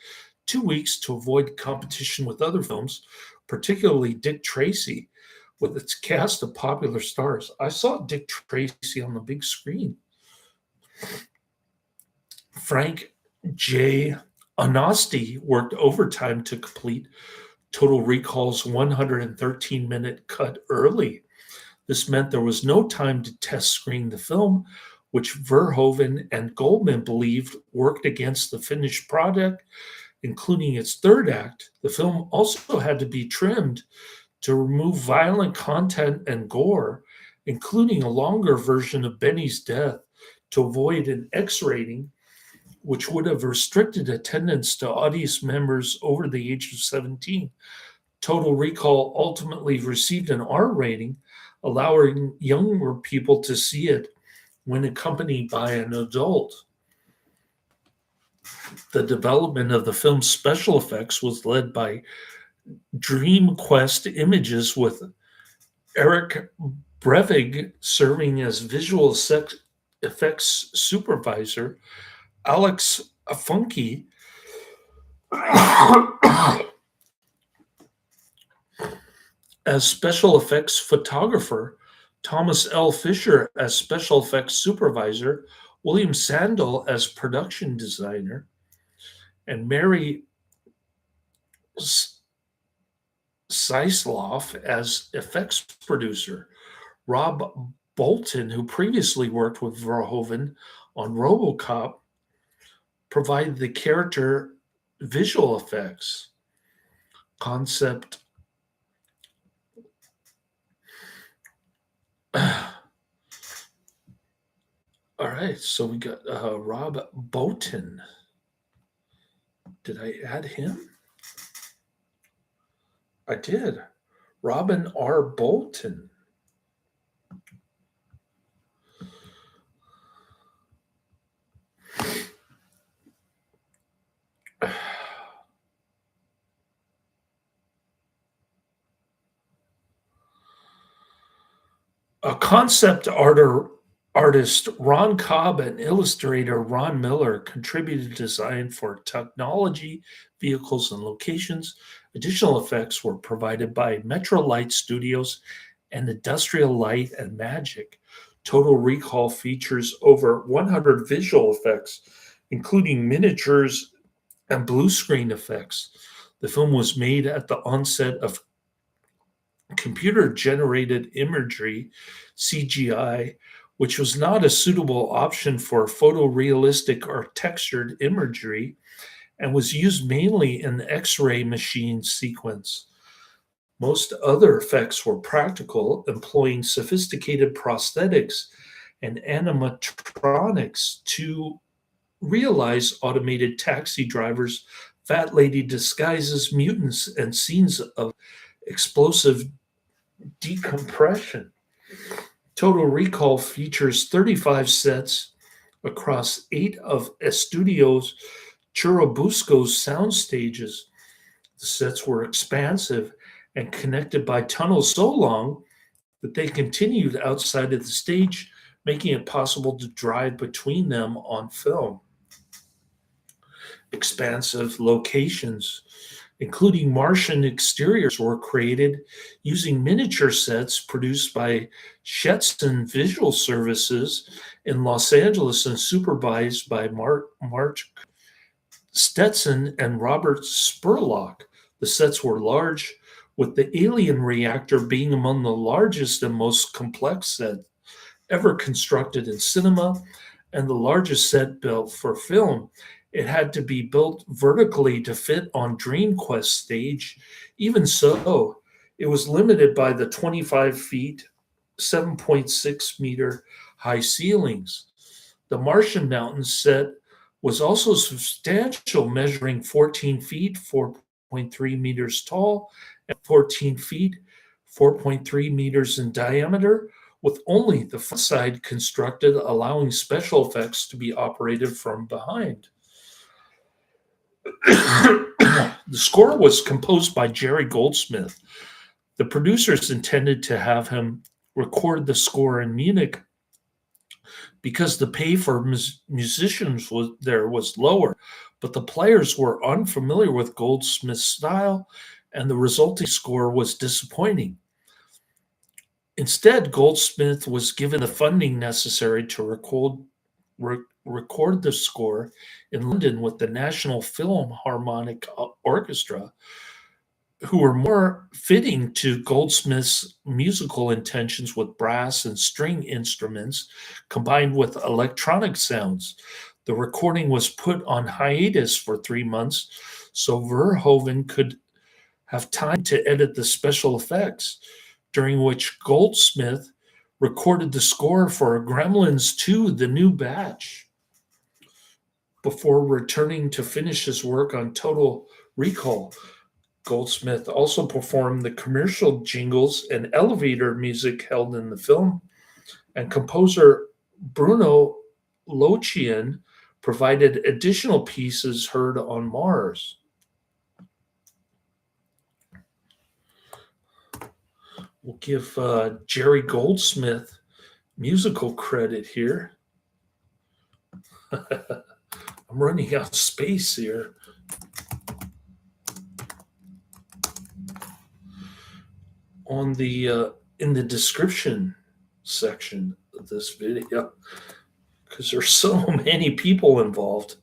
2 weeks to avoid competition with other films, particularly Dick Tracy, with its cast of popular stars. I saw Dick Tracy on the big screen. Frank J. Anosti worked overtime to complete Total Recall's 113-minute cut early. This meant there was no time to test screen the film, which Verhoeven and Goldman believed worked against the finished product, including its third act. The film also had to be trimmed to remove violent content and gore, including a longer version of Benny's death to avoid an X rating, which would have restricted attendance to audience members over the age of 17. Total Recall ultimately received an R rating, allowing younger people to see it when accompanied by an adult. The development of the film's special effects was led by Dream Quest Images, with Eric Brevig serving as visual effects supervisor, Alex Funky as special effects photographer, Thomas L. Fisher as special effects supervisor, William Sandell as production designer, and Mary Sisloff as effects producer. Rob Bolton, who previously worked with Verhoeven on RoboCop, provided the character visual effects. Concept. All right, so we got Rob Bolton. Did I add him? I did. Robin R. Bolton. A concept artist Ron Cobb and illustrator Ron Miller contributed design for technology, vehicles, and locations. Additional effects were provided by Metro Light Studios and Industrial Light and Magic. Total Recall features over 100 visual effects, including miniatures and blue screen effects. The film was made at the onset of computer-generated imagery, CGI, which was not a suitable option for photorealistic or textured imagery, and was used mainly in the X-ray machine sequence. Most other effects were practical, employing sophisticated prosthetics and animatronics to realize automated taxi drivers, fat lady disguises, mutants, and scenes of explosive decompression. Total Recall features 35 sets across 8 of Estudio's Churubusco's sound stages. The sets were expansive and connected by tunnels so long that they continued outside of the stage, making it possible to drive between them on film. Expansive locations, including Martian exteriors, were created using miniature sets produced by Shetson Visual Services in Los Angeles and supervised by Mark Stetson and Robert Spurlock. The sets were large, with the alien reactor being among the largest and most complex sets ever constructed in cinema, and the largest set built for film. It had to be built vertically to fit on Dream Quest stage. Even so, it was limited by the 25 feet, 7.6 meter high ceilings. The Martian Mountain set was also substantial, measuring 14 feet, 4.3 meters tall, and 14 feet, 4.3 meters in diameter, with only the front side constructed, allowing special effects to be operated from behind. The score was composed by Jerry Goldsmith. The producers intended to have him record the score in Munich because the pay for musicians was lower, but the players were unfamiliar with Goldsmith's style, and the resulting score was disappointing. Instead, Goldsmith was given the funding necessary to record the score in London with the National Philharmonic Orchestra, who were more fitting to Goldsmith's musical intentions, with brass and string instruments combined with electronic sounds. The recording was put on hiatus for 3 months so Verhoeven could have time to edit the special effects, during which Goldsmith recorded the score for Gremlins 2, The New Batch, before returning to finish his work on Total Recall. Goldsmith also performed the commercial jingles and elevator music held in the film, and composer Bruno Lochian provided additional pieces heard on Mars. We'll give Jerry Goldsmith musical credit here. I'm running out of space here. On the in the description section of this video, because there's so many people involved.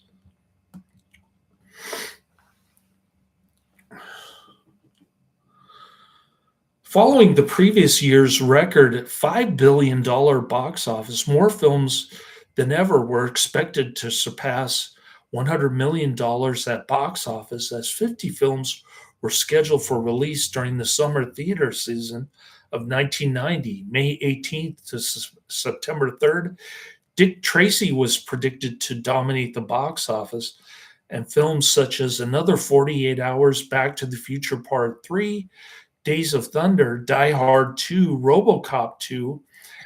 Following the previous year's record $5 billion box office, more films than ever were expected to surpass $100 million at box office, as 50 films were scheduled for release during the summer theater season of 1990. May 18th to September 3rd, Dick Tracy was predicted to dominate the box office, and films such as Another 48 Hours, Back to the Future Part 3, Days of Thunder, Die Hard 2, RoboCop 2,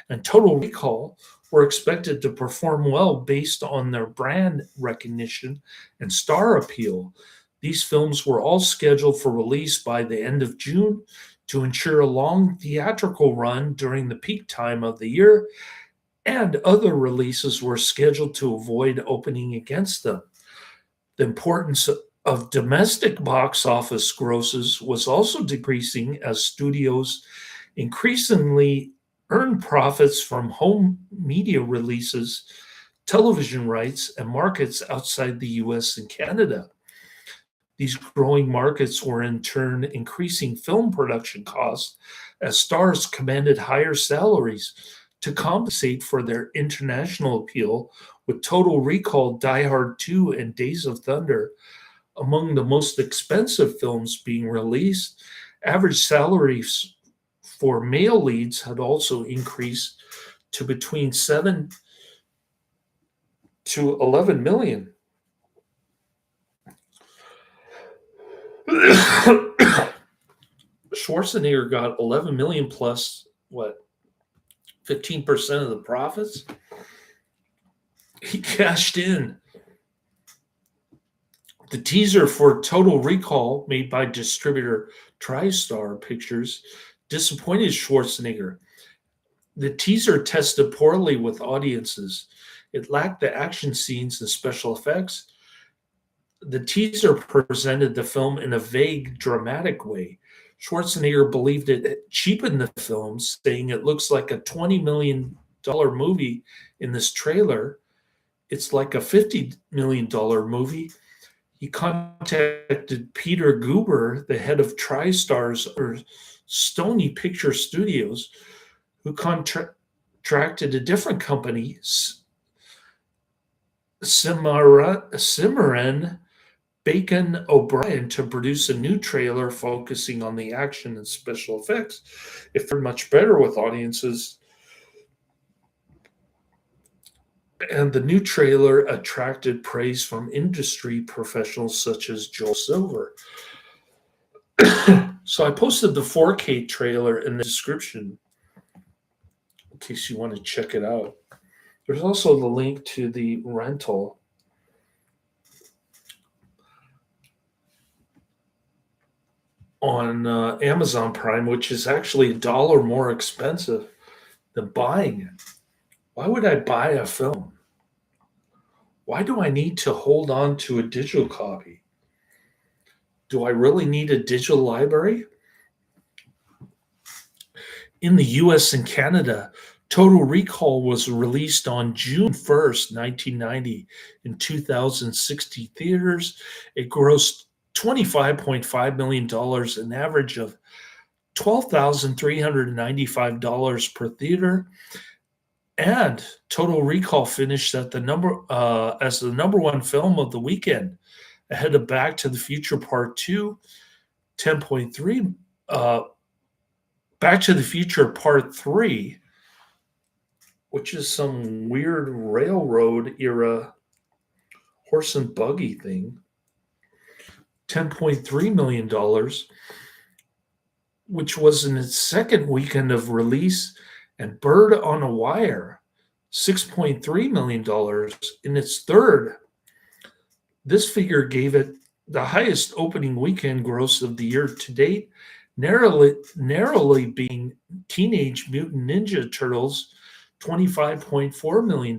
and Total Recall were expected to perform well based on their brand recognition and star appeal. These films were all scheduled for release by the end of June to ensure a long theatrical run during the peak time of the year, and other releases were scheduled to avoid opening against them. The importance of domestic box office grosses was also decreasing as studios increasingly earned profits from home media releases, television rights, and markets outside the US and Canada. These growing markets were in turn increasing film production costs as stars commanded higher salaries to compensate for their international appeal, with Total Recall, Die Hard 2, and Days of Thunder among the most expensive films being released. Average salaries for male leads had also increased to between 7 to 11 million. Schwarzenegger got 11 million plus, 15% of the profits? He cashed in. The teaser for Total Recall, made by distributor TriStar Pictures, disappointed Schwarzenegger. The teaser tested poorly with audiences. It lacked the action scenes and special effects. The teaser presented the film in a vague, dramatic way. Schwarzenegger believed it cheapened the film, saying it looks like a $20 million movie in this trailer. It's like a $50 million movie. He contacted Peter Guber, the head of TriStar's or Stony Picture Studios, who contracted a different company, Cimarron Bacon O'Brien, to produce a new trailer focusing on the action and special effects. It fared much better with audiences, and the new trailer attracted praise from industry professionals such as Joel Silver. So I posted the 4K trailer in the description in case you want to check it out. There's also the link to the rental. On Amazon Prime, which is actually $1 more expensive than buying it. Why would I buy a film? Why do I need to hold on to a digital copy? Do I really need a digital library? In the US and Canada, Total Recall was released on June 1st, 1990 in 2,060 theaters. It grossed $25.5 million, an average of $12,395 per theater. And Total Recall finished at as the number one film of the weekend, ahead of Back to the Future Part 2, 10.3. Back to the Future Part 3 which is some weird railroad era horse and buggy thing. $10.3 million, which was in its second weekend of release, and Bird on a Wire, $6.3 million in its third. This figure gave it the highest opening weekend gross of the year to date, narrowly being Teenage Mutant Ninja Turtles, $25.4 million.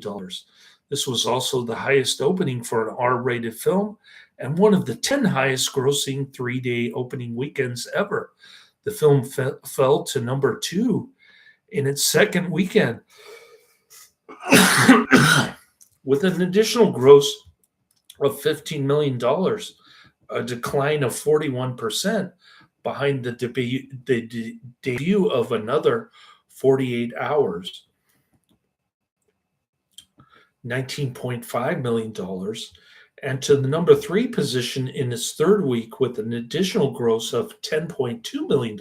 This was also the highest opening for an R-rated film and one of the 10 highest grossing 3-day opening weekends ever. The film fell to number 2 in its second weekend with an additional gross of $15 million, a decline of 41% behind the debut of Another 48 Hours, $19.5 million, and to the number 3 position in its third week with an additional gross of $10.2 million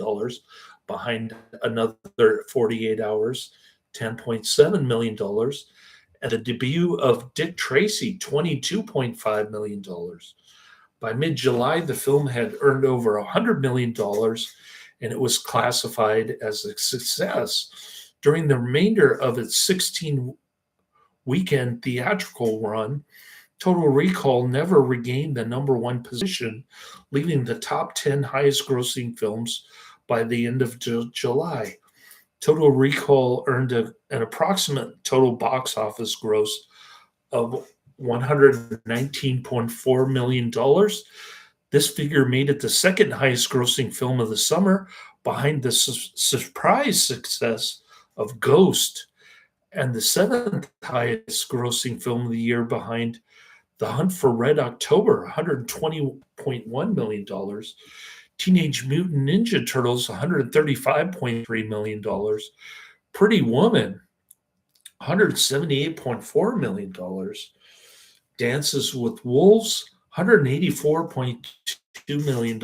behind Another 48 Hours, $10.7 million, and the debut of Dick Tracy, $22.5 million. By mid-July, the film had earned over $100 million, and it was classified as a success. During the remainder of its 16-weekend theatrical run, Total Recall never regained the number 1 position, leaving the top 10 highest-grossing films by the end of July. Total Recall earned an approximate total box office gross of $119.4 million. This figure made it the second highest grossing film of the summer, behind the surprise success of Ghost, and the seventh highest grossing film of the year behind The Hunt for Red October, $120.1 million. Teenage Mutant Ninja Turtles, $135.3 million. Pretty Woman, $178.4 million. Dances with Wolves, $184.2 million.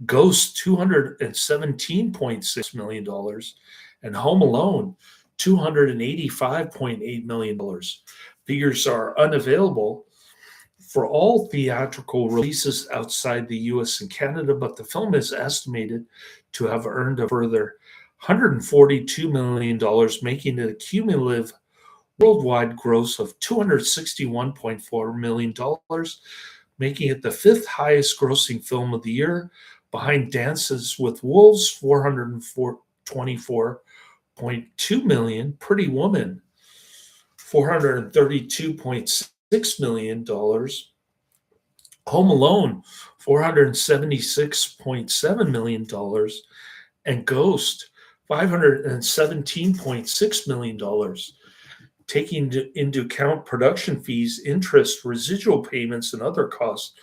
Ghost, $217.6 million. And Home Alone, $285.8 million. Figures are unavailable for all theatrical releases outside the US and Canada, but the film is estimated to have earned a further $142 million, making it a cumulative worldwide gross of $261.4 million, making it the 5th highest grossing film of the year, behind Dances with Wolves, $424.2 million, Pretty Woman, $432.6 million, Home Alone, $476.7 million, and Ghost, $517.6 million. Taking into account production fees, interest, residual payments, and other costs,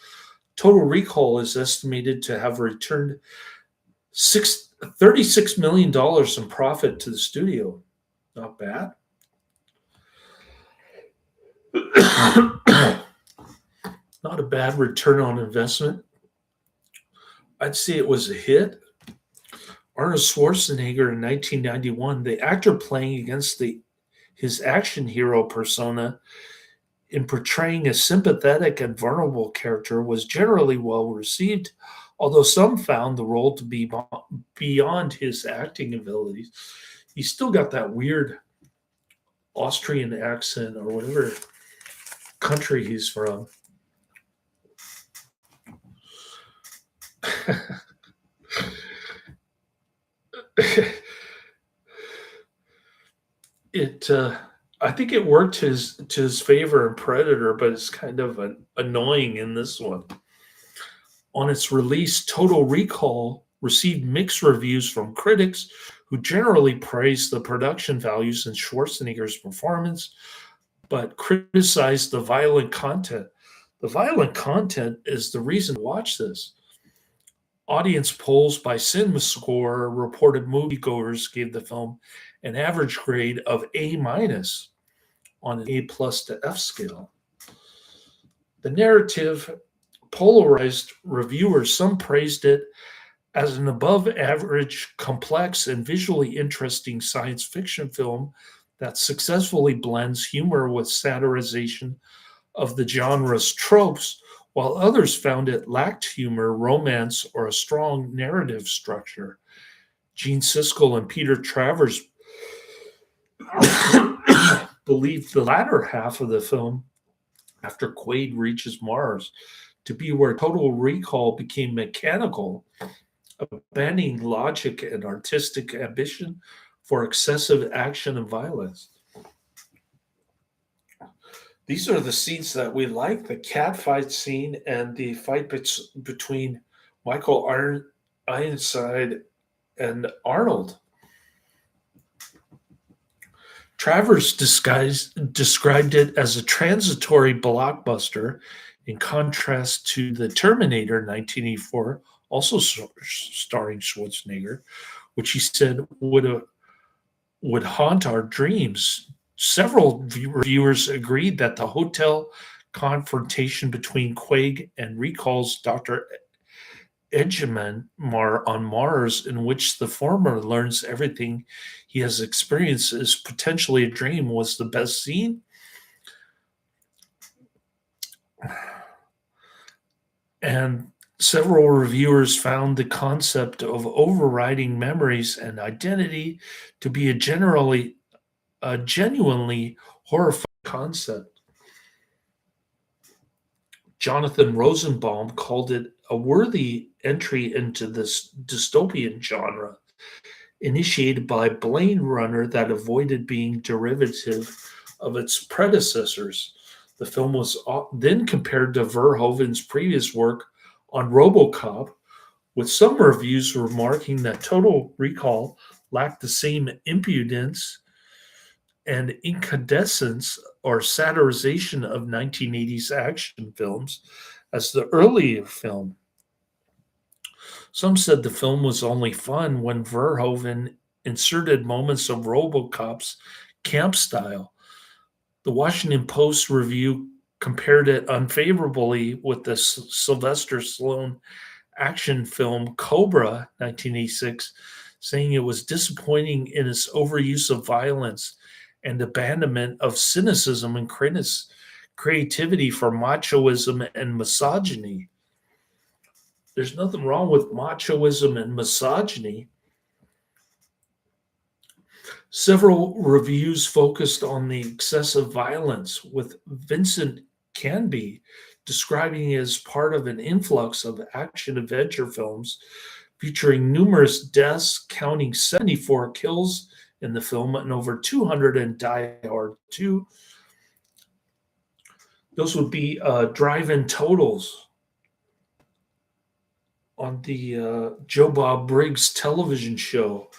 Total Recall is estimated to have returned $36 million in profit to the studio. Not bad. Not a bad return on investment. I'd say it was a hit. Arnold Schwarzenegger in 1991, the actor playing against his action hero persona in portraying a sympathetic and vulnerable character, was generally well received, although some found the role to be beyond his acting abilities. He still got that weird Austrian accent or whatever country he's from. I think it worked to his favor in Predator, but it's kind of annoying in this one. On its release, Total Recall received mixed reviews from critics, who generally praised the production values and Schwarzenegger's performance, but criticized the violent content. The violent content is the reason to watch this. Audience polls by CinemaScore reported moviegoers gave the film an average grade of A- on an A+ to F scale. The narrative polarized reviewers. Some praised it as an above average, complex, and visually interesting science fiction film that successfully blends humor with satirization of the genre's tropes, while others found it lacked humor, romance, or a strong narrative structure. Gene Siskel and Peter Travers believed the latter half of the film, after Quaid reaches Mars, to be where Total Recall became mechanical, abandoning logic and artistic ambition for excessive action and violence. These are the scenes that we like, the cat fight scene and the fight between Ironside and Arnold. Travers described it as a transitory blockbuster in contrast to The Terminator 1984, also starring Schwarzenegger, which he said would haunt our dreams. Several reviewers agreed that the hotel confrontation between Quaid and Recall's Dr. Edgeman on Mars, in which the former learns everything he has experienced is potentially a dream, was the best scene. And several reviewers found the concept of overriding memories and identity to be a genuinely horrifying concept. Jonathan Rosenbaum called it a worthy entry into this dystopian genre, initiated by Blade Runner that avoided being derivative of its predecessors. The film was then compared to Verhoeven's previous work on RoboCop, with some reviews remarking that Total Recall lacked the same impudence and incandescence or satirization of 1980s action films as the earlier film. Some said the film was only fun when Verhoeven inserted moments of RoboCop's camp style. The Washington Post review compared it unfavorably with the Sylvester Stallone action film Cobra 1986, saying it was disappointing in its overuse of violence and abandonment of cynicism and creativity for machoism and misogyny. There's nothing wrong with machoism and misogyny. Several reviews focused on the excessive violence, with Vincent Canby describing it as part of an influx of action adventure films featuring numerous deaths, counting 74 kills in the film and over 200 in Die Hard 2. Those would be drive-in totals on the Joe Bob Briggs television show.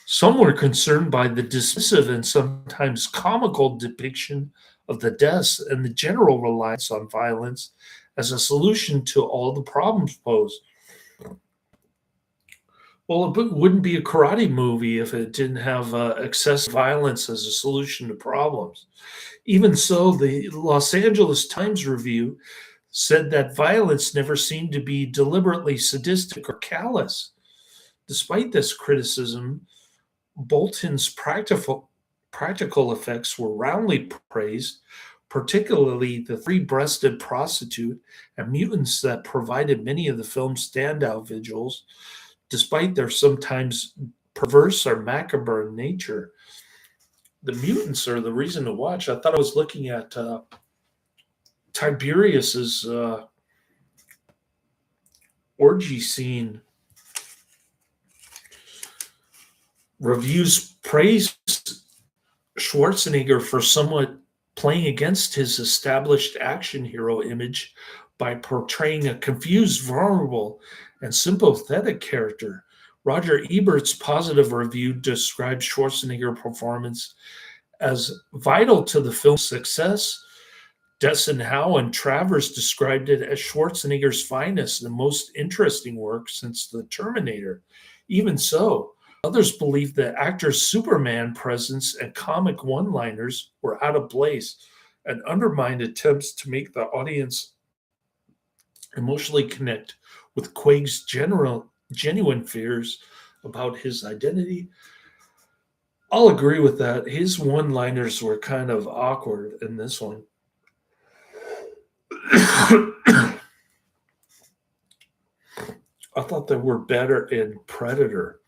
Some were concerned by the dismissive and sometimes comical depiction of the deaths and the general reliance on violence as a solution to all the problems posed. Well, it wouldn't be a karate movie if it didn't have excessive violence as a solution to problems. Even so, the Los Angeles Times review said that violence never seemed to be deliberately sadistic or callous. Despite this criticism, Bolton's practical effects were roundly praised, particularly the three-breasted prostitute and mutants that provided many of the film's standout visuals, despite their sometimes perverse or macabre nature. The mutants are the reason to watch. I thought I was looking at Tiberius's orgy scene. Reviews praised Schwarzenegger for somewhat playing against his established action hero image by portraying a confused, vulnerable, and sympathetic character. Roger Ebert's positive review described Schwarzenegger's performance as vital to the film's success. Desson Howe and Travers described it as Schwarzenegger's finest and most interesting work since The Terminator. Even so, others believed the actor's Superman presence and comic one-liners were out of place and undermined attempts to make the audience emotionally connect with Quaid's genuine fears about his identity. I'll agree with that. His one-liners were kind of awkward in this one. I thought they were better in Predator.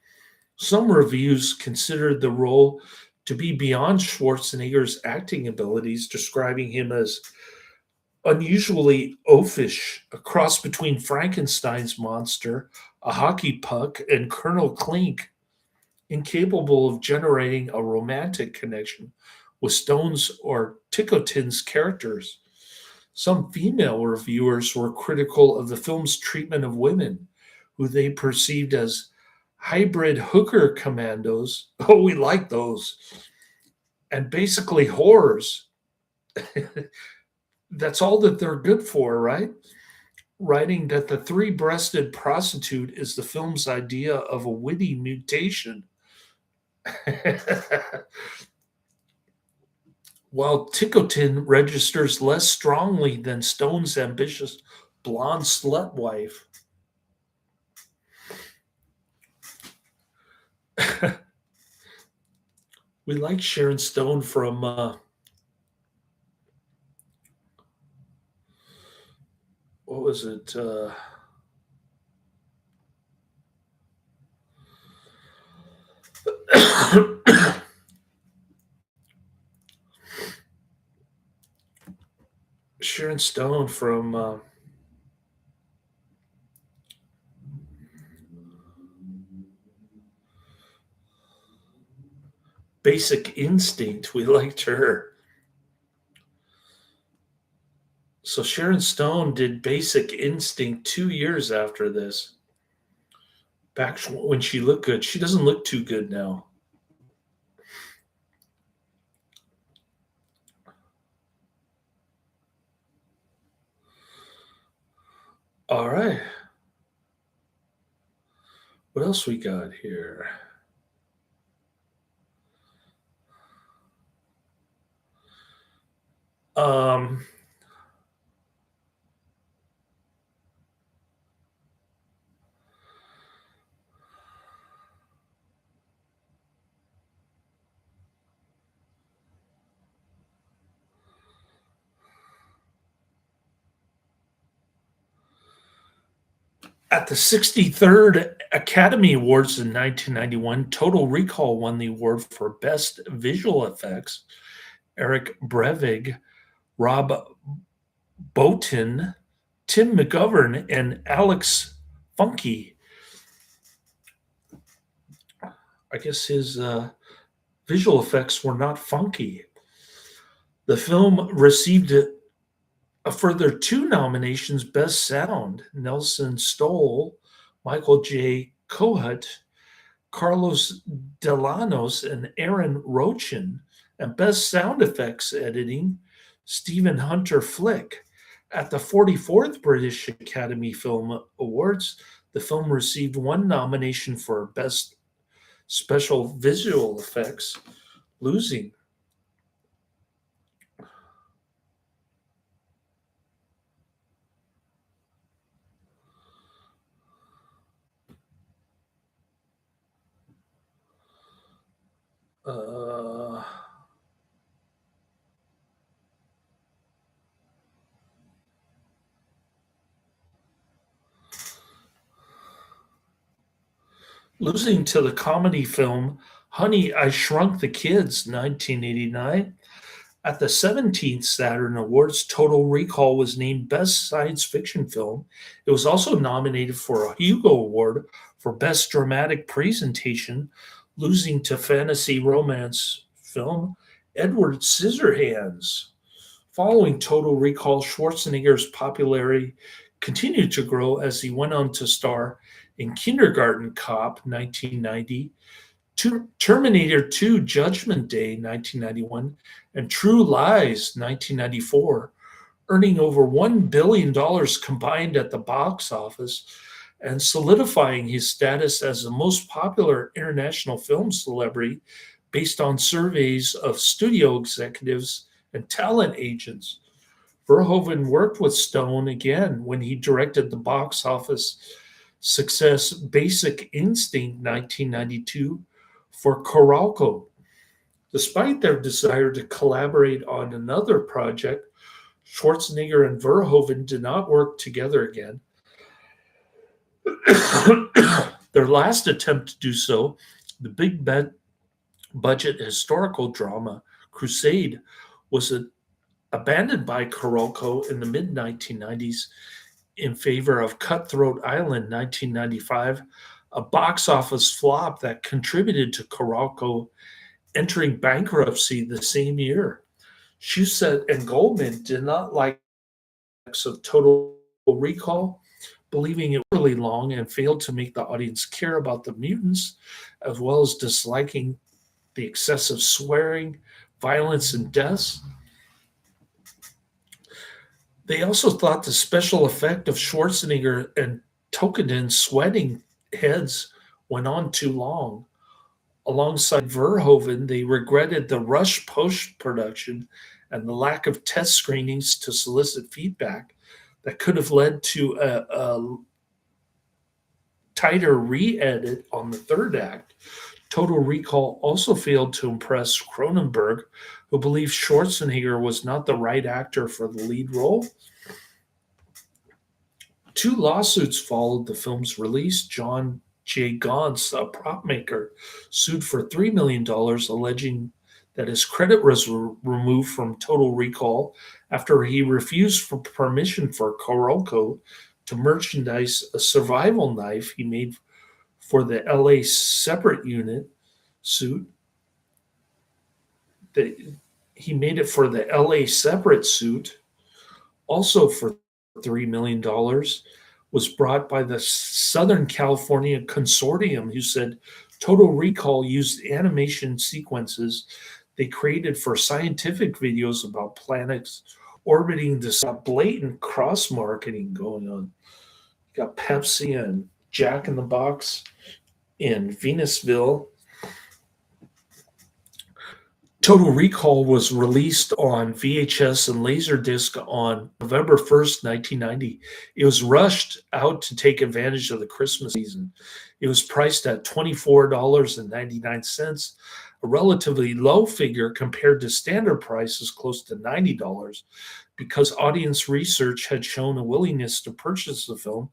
Some reviews considered the role to be beyond Schwarzenegger's acting abilities, describing him as unusually oafish, a cross between Frankenstein's monster, a hockey puck, and Colonel Klink, incapable of generating a romantic connection with Stone's or Ticotin's characters. Some female reviewers were critical of the film's treatment of women, who they perceived as hybrid hooker commandos. Oh, we like those. And basically whores. That's all that they're good for, right? Writing that the three breasted prostitute is the film's idea of a witty mutation. While Ticotin registers less strongly than Stone's ambitious blonde slut wife. We like Sharon Stone from what was it? Sharon Stone from Basic Instinct. We liked her. So Sharon Stone did Basic Instinct 2 years after this. Back when she looked good. She doesn't look too good now. All right. What else we got here? Um, At the 63rd Academy Awards in 1991, Total Recall won the award for Best Visual Effects. Eric Brevig, Rob Bottin, Tim McGovern, and Alex Funky. I guess his visual effects were not funky. The film received a further 2 nominations: Best Sound, Nelson Stoll, Michael J. Kohut, Carlos Delanos, and Aaron Rochin, and Best Sound Effects Editing, Stephen Hunter Flick. At the 44th British Academy Film Awards, the film received 1 nomination for Best Special Visual Effects, losing. Uh, Losing to the comedy film Honey, I Shrunk the Kids, 1989. At the 17th Saturn Awards, Total Recall was named Best Science Fiction Film. It was also nominated for a Hugo Award for Best Dramatic Presentation, losing to fantasy romance film Edward Scissorhands. Following Total Recall, Schwarzenegger's popularity continued to grow as he went on to star in Kindergarten Cop, 1990, Terminator 2 Judgment Day, 1991, and True Lies, 1994, earning over $1 billion combined at the box office and solidifying his status as the most popular international film celebrity based on surveys of studio executives and talent agents. Verhoeven worked with Stone again when he directed the box office success Basic Instinct, 1992, for Coralco. Despite their desire to collaborate on another project, Schwarzenegger and Verhoeven did not work together again. Their last attempt to do so, the budget historical drama Crusade, was abandoned by Kuroko in the mid 1990s in favor of Cutthroat Island 1995, a box office flop that contributed to Kuroko entering bankruptcy the same year. Shusett and Goldman did not like of Total Recall, believing it was really long and failed to make the audience care about the mutants, as well as disliking the excessive swearing, violence, and deaths. They also thought the special effect of Schwarzenegger and Ticotin sweating heads went on too long. Alongside Verhoeven, they regretted the rush post production and the lack of test screenings to solicit feedback that could have led to a tighter re edit on the third act. Total Recall also failed to impress Cronenberg, who believed Schwarzenegger was not the right actor for the lead role. Two lawsuits followed the film's release. John J. Gauntz, a prop maker, sued for $3 million, alleging that his credit was removed from Total Recall after he refused for permission for Kuroko to merchandise a survival knife he made for the LA separate unit suit. He made it for the LA separate suit, also for $3 million, was brought by the Southern California Consortium, who said Total Recall used animation sequences they created for scientific videos about planets orbiting the sun. Blatant cross marketing going on. You got Pepsi and Jack in the Box in Venusville. Total Recall was released on VHS and Laserdisc on November 1st, 1990. It was rushed out to take advantage of the Christmas season. It was priced at $24.99, a relatively low figure compared to standard prices close to $90, because audience research had shown a willingness to purchase the film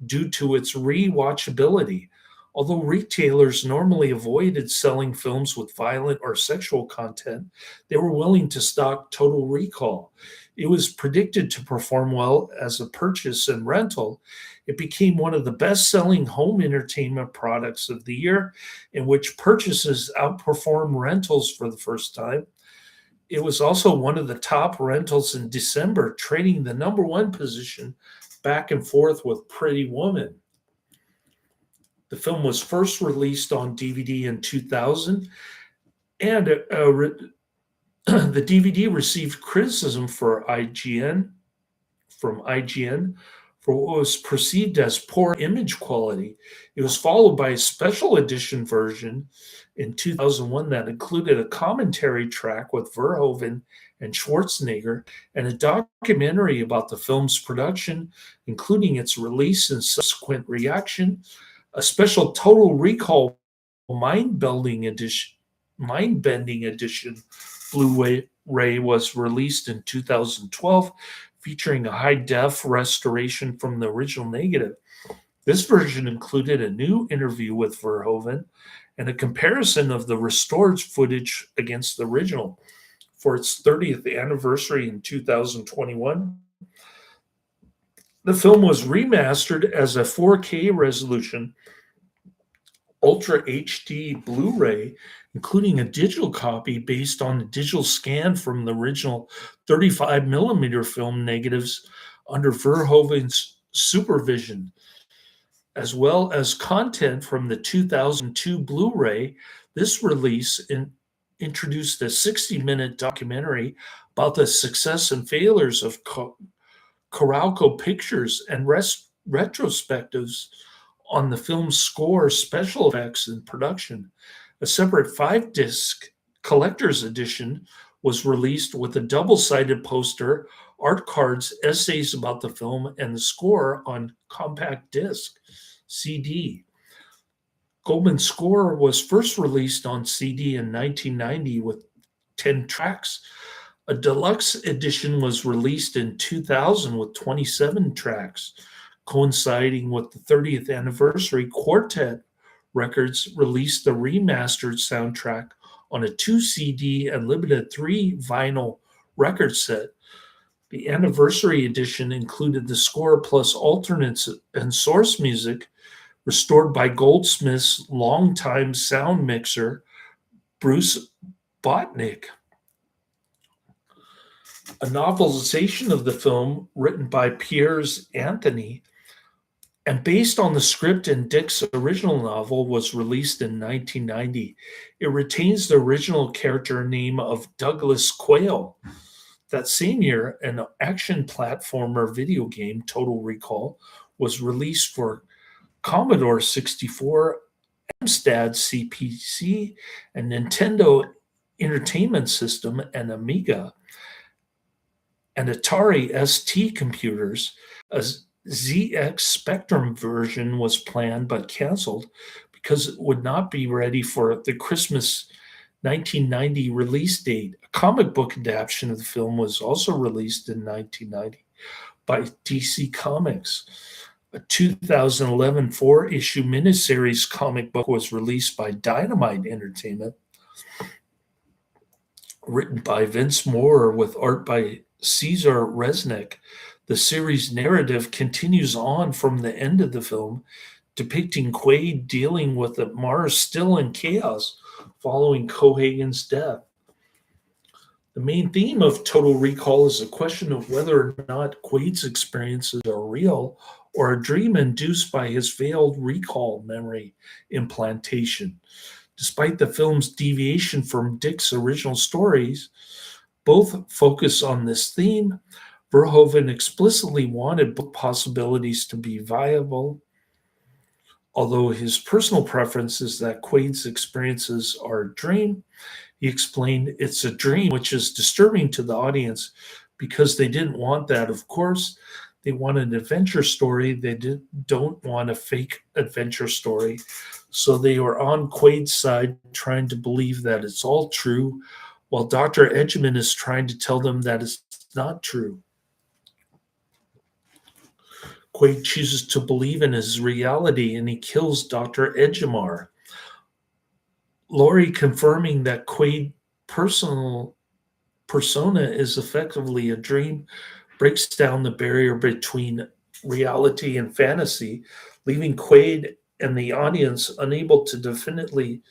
due to its rewatchability. Although retailers normally avoided selling films with violent or sexual content, they were willing to stock Total Recall. It was predicted to perform well as a purchase and rental. It became one of the best-selling home entertainment products of the year, in which purchases outperformed rentals for the first time. It was also one of the top rentals in December, trading the number one position back and forth with Pretty Woman. The film was first released on DVD in 2000, and the DVD received criticism from IGN for what was perceived as poor image quality. It was followed by a special edition version in 2001 that included a commentary track with Verhoeven and Schwarzenegger and a documentary about the film's production, including its release and subsequent reaction. A special Total Recall mind-bending edition Blu-ray was released in 2012, featuring a high-def restoration from the original negative. This version included a new interview with Verhoeven and a comparison of the restored footage against the original. For its 30th anniversary in 2021, the film was remastered as a 4K resolution Ultra HD Blu-ray, including a digital copy based on a digital scan from the original 35 millimeter film negatives under Verhoeven's supervision, as well as content from the 2002 Blu-ray. This release introduced a 60-minute documentary about the success and failures of Kuroko Pictures and retrospectives on the film's score, special effects, and production. A separate 5-disc collector's edition was released with a double-sided poster, art cards, essays about the film, and the score on compact disc, CD. Goldman's score was first released on CD in 1990 with 10 tracks. A deluxe edition was released in 2000 with 27 tracks, coinciding with the 30th anniversary. Quartet Records released the remastered soundtrack on a 2 CD and limited 3 vinyl record set. The anniversary edition included the score plus alternates and source music restored by Goldsmith's longtime sound mixer, Bruce Bottin. A novelization of the film written by Piers Anthony and based on the script in Dick's original novel was released in 1990. It retains the original character name of Douglas Quayle. That same year, an action platformer video game, Total Recall, was released for Commodore 64, Amstrad CPC, and Nintendo Entertainment System and Amiga and Atari ST computers. A ZX Spectrum version was planned but canceled because it would not be ready for the Christmas 1990 release date. A comic book adaptation of the film was also released in 1990 by DC Comics. A 2011 4-issue miniseries comic book was released by Dynamite Entertainment, written by Vince Moore with art by Cesar Resnick. The series narrative continues on from the end of the film, depicting Quaid dealing with a Mars still in chaos following Cohagen's death. The main theme of Total Recall is a question of whether or not Quaid's experiences are real or a dream induced by his failed recall memory implantation. Despite the film's deviation from Dick's original stories, both focus on this theme. Verhoeven explicitly wanted both possibilities to be viable, although his personal preference is that Quaid's experiences are a dream. He explained it's a dream, which is disturbing to the audience because they didn't want that. Of course, they want an adventure story. They don't want a fake adventure story. So they were on Quaid's side trying to believe that it's all true, while Dr. Edgeman is trying to tell them that it's not true. Quaid chooses to believe in his reality and he kills Dr. Edgemar. Laurie confirming that Quaid's personal persona is effectively a dream breaks down the barrier between reality and fantasy, leaving Quaid and the audience unable to definitely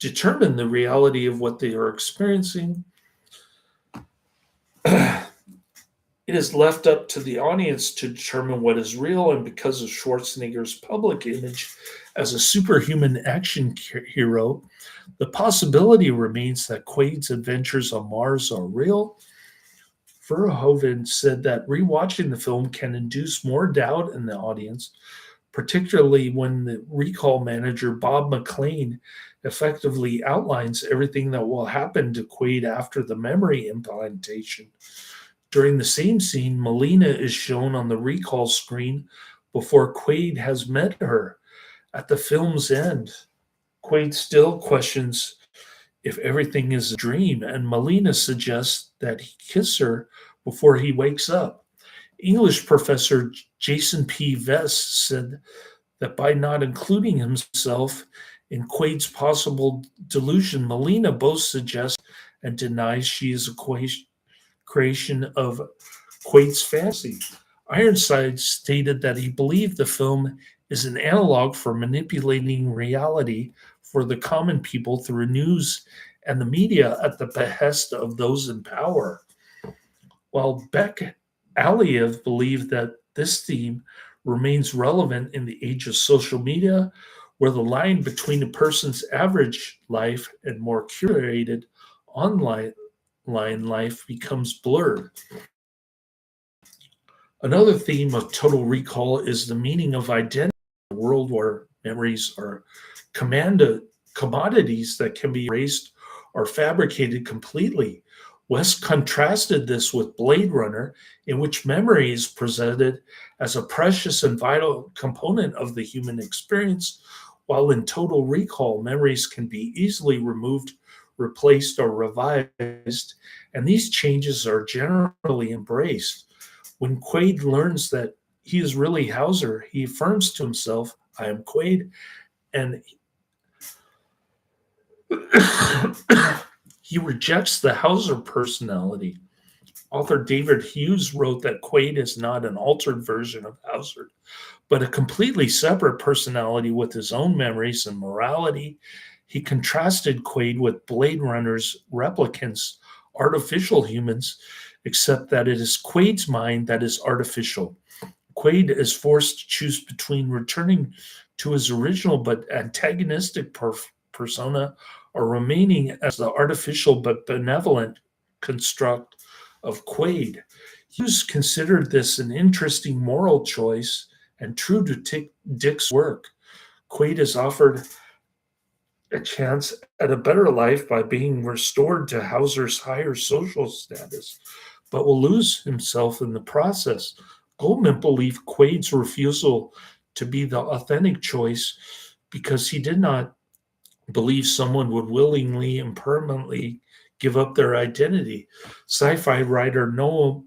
determine the reality of what they are experiencing. It is left up to the audience to determine what is real, and because of Schwarzenegger's public image as a superhuman action hero, the possibility remains that Quaid's adventures on Mars are real. Verhoeven said that rewatching the film can induce more doubt in the audience, particularly when the recall manager Bob McLean effectively outlines everything that will happen to Quaid after the memory implantation. During the same scene, Melina is shown on the recall screen before Quaid has met her. At the film's end, Quaid still questions if everything is a dream, and Melina suggests that he kiss her before he wakes up. English professor Jason P. Vest said that by not including himself in Quaid's possible delusion, Melina both suggests and denies she is a creation of Quaid's fantasy. Ironside stated that he believed the film is an analog for manipulating reality for the common people through news and the media at the behest of those in power. While Beck Aliev believed that this theme remains relevant in the age of social media, where the line between a person's average life and more curated online life becomes blurred. Another theme of Total Recall is the meaning of identity in a world where memories are commodities that can be erased or fabricated completely. West contrasted this with Blade Runner, in which memory is presented as a precious and vital component of the human experience, while in Total Recall, memories can be easily removed, replaced, or revised, and these changes are generally embraced. When Quaid learns that he is really Hauser, he affirms to himself, I am Quaid, and he rejects the Hauser personality. Author David Hughes wrote that Quaid is not an altered version of Hauser, but a completely separate personality with his own memories and morality. He contrasted Quaid with Blade Runner's replicants, artificial humans, except that it is Quaid's mind that is artificial. Quaid is forced to choose between returning to his original but antagonistic persona or remaining as the artificial but benevolent construct of Quaid. Hughes considered this an interesting moral choice and true to Dick's work. Quaid is offered a chance at a better life by being restored to Hauser's higher social status, but will lose himself in the process. Goldman believed Quaid's refusal to be the authentic choice because he did not believe someone would willingly and permanently give up their identity. Sci-fi writer Noel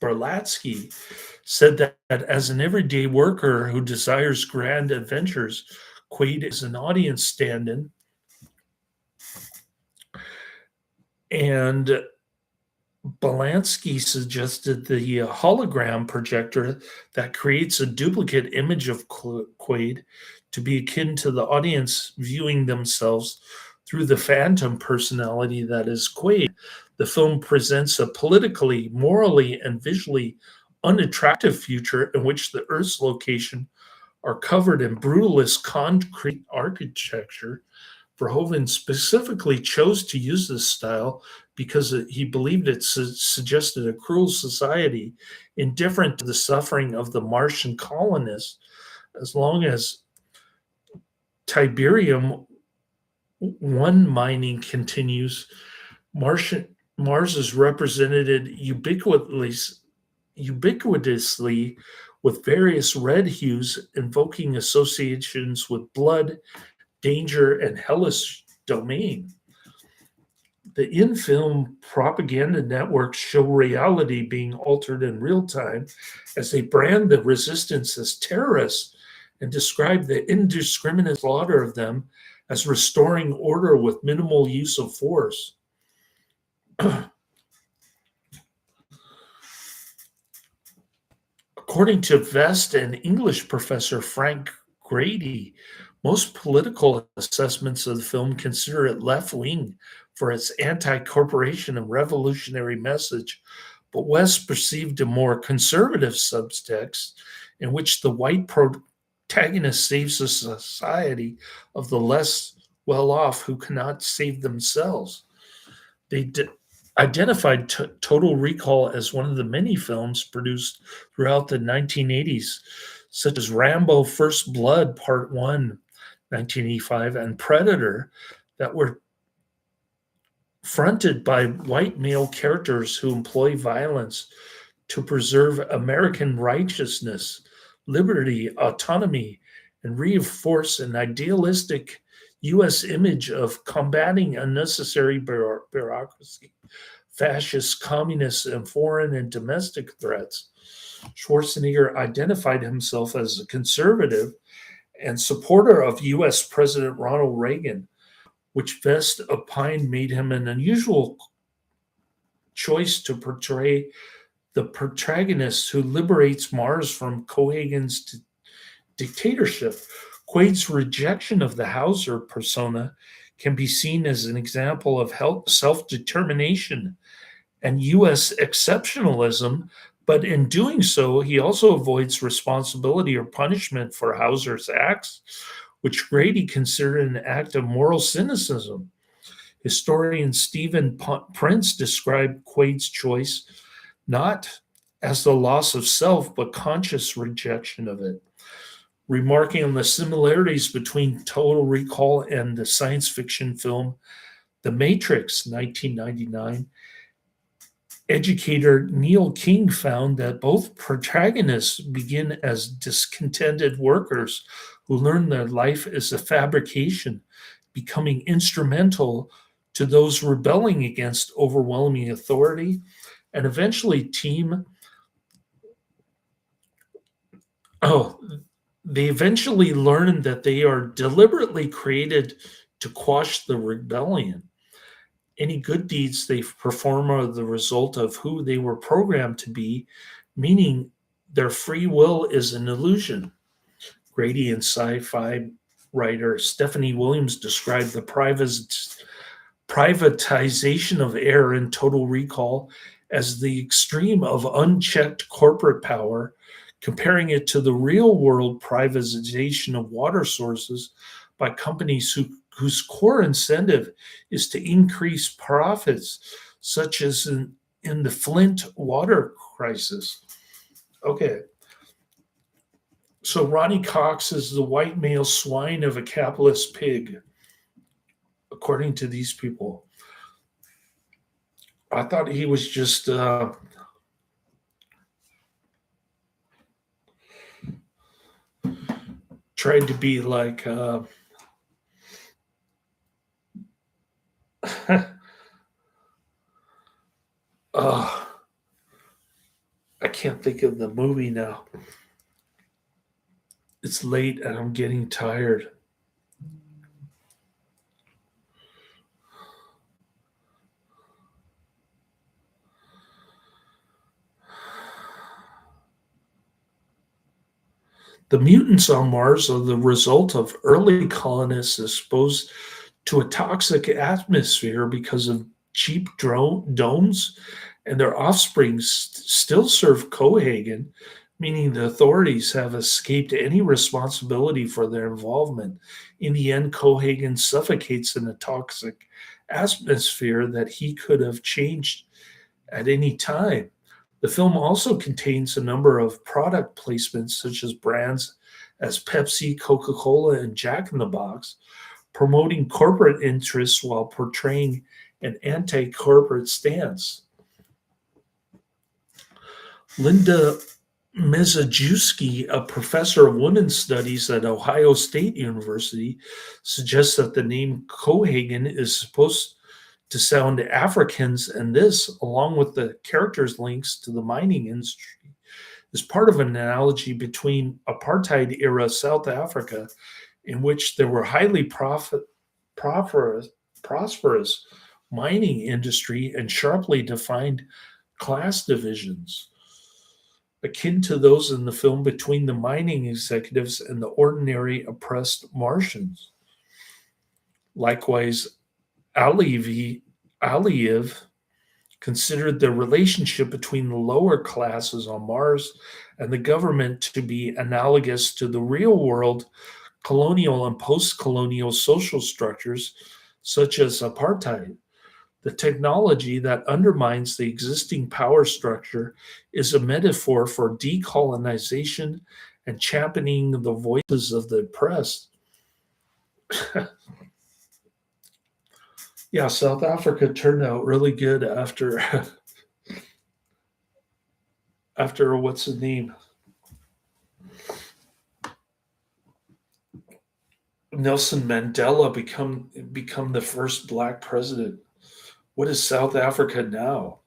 Berlatsky said that as an everyday worker who desires grand adventures, Quaid is an audience stand-in, and Balansky suggested the hologram projector that creates a duplicate image of Quaid to be akin to the audience viewing themselves through the phantom personality that is Quaid. The film presents a politically, morally, and visually unattractive future in which the Earth's location are covered in brutalist concrete architecture. Verhoeven specifically chose to use this style because he believed it suggested a cruel society indifferent to the suffering of the Martian colonists. As long as Tiberium 1 mining continues, Mars is represented ubiquitously with various red hues invoking associations with blood, danger, and hellish domain. The in-film propaganda networks show reality being altered in real time as they brand the resistance as terrorists and describe the indiscriminate slaughter of them as restoring order with minimal use of force. According to Vest and English professor Frank Grady, most political assessments of the film consider it left-wing for its anti-corporation and revolutionary message, but West perceived a more conservative subtext in which the white protagonist saves a society of the less well-off who cannot save themselves. They identified Total Recall as one of the many films produced throughout the 1980s, such as Rambo First Blood Part 1, 1985, and Predator, that were fronted by white male characters who employ violence to preserve American righteousness, liberty, autonomy, and reinforce an idealistic U.S. image of combating unnecessary bureaucracy, fascist, communist, and foreign and domestic threats. Schwarzenegger identified himself as a conservative and supporter of U.S. President Ronald Reagan, which Vest opined made him an unusual choice to portray the protagonist who liberates Mars from Cohagen's dictatorship. Quaid's rejection of the Hauser persona can be seen as an example of self-determination and U.S. exceptionalism, but in doing so, he also avoids responsibility or punishment for Hauser's acts, which Grady considered an act of moral cynicism. Historian Stephen Prince described Quaid's choice not as the loss of self, but conscious rejection of it. remarking on the similarities between Total Recall and the science fiction film The Matrix, 1999. Educator Neil King found that both protagonists begin as discontented workers who learn their life is a fabrication, becoming instrumental to those rebelling against overwhelming authority, and eventually oh, they eventually learn that they are deliberately created to quash the rebellion. Any good deeds they perform are the result of who they were programmed to be, meaning their free will is an illusion. Grady and sci-fi writer Stephanie Williams described the privatization of air in Total Recall as the extreme of unchecked corporate power, comparing it to the real world privatization of water sources by companies whose core incentive is to increase profits, such as in the Flint water crisis. Okay. So Ronnie Cox is the white male swine of a capitalist pig, according to these people. I thought he was just tried to be like I can't think of the movie now. It's late and I'm getting tired. The mutants on Mars are the result of early colonists exposed to a toxic atmosphere because of cheap domes, and their offspring still serve Cohagen, meaning the authorities have escaped any responsibility for their involvement. In the end, Cohagen suffocates in a toxic atmosphere that he could have changed at any time. The film also contains a number of product placements, such as brands as Pepsi, Coca Cola, and Jack in the Box, promoting corporate interests while portraying an anti corporate stance. Linda Mezejewski, a professor of women's studies at Ohio State University, suggests that the name Cohagen is supposed to sound Africans, and this, along with the character's links to the mining industry, is part of an analogy between apartheid era South Africa, in which there were highly prosperous mining industry and sharply defined class divisions, akin to those in the film between the mining executives and the ordinary oppressed Martians. Likewise, Aliyev considered the relationship between the lower classes on Mars and the government to be analogous to the real world colonial and post-colonial social structures such as apartheid. The technology that undermines the existing power structure is a metaphor for decolonization and championing the voices of the oppressed. Yeah, South Africa turned out really good after after what's his name? Nelson Mandela become the first black president. What is South Africa now?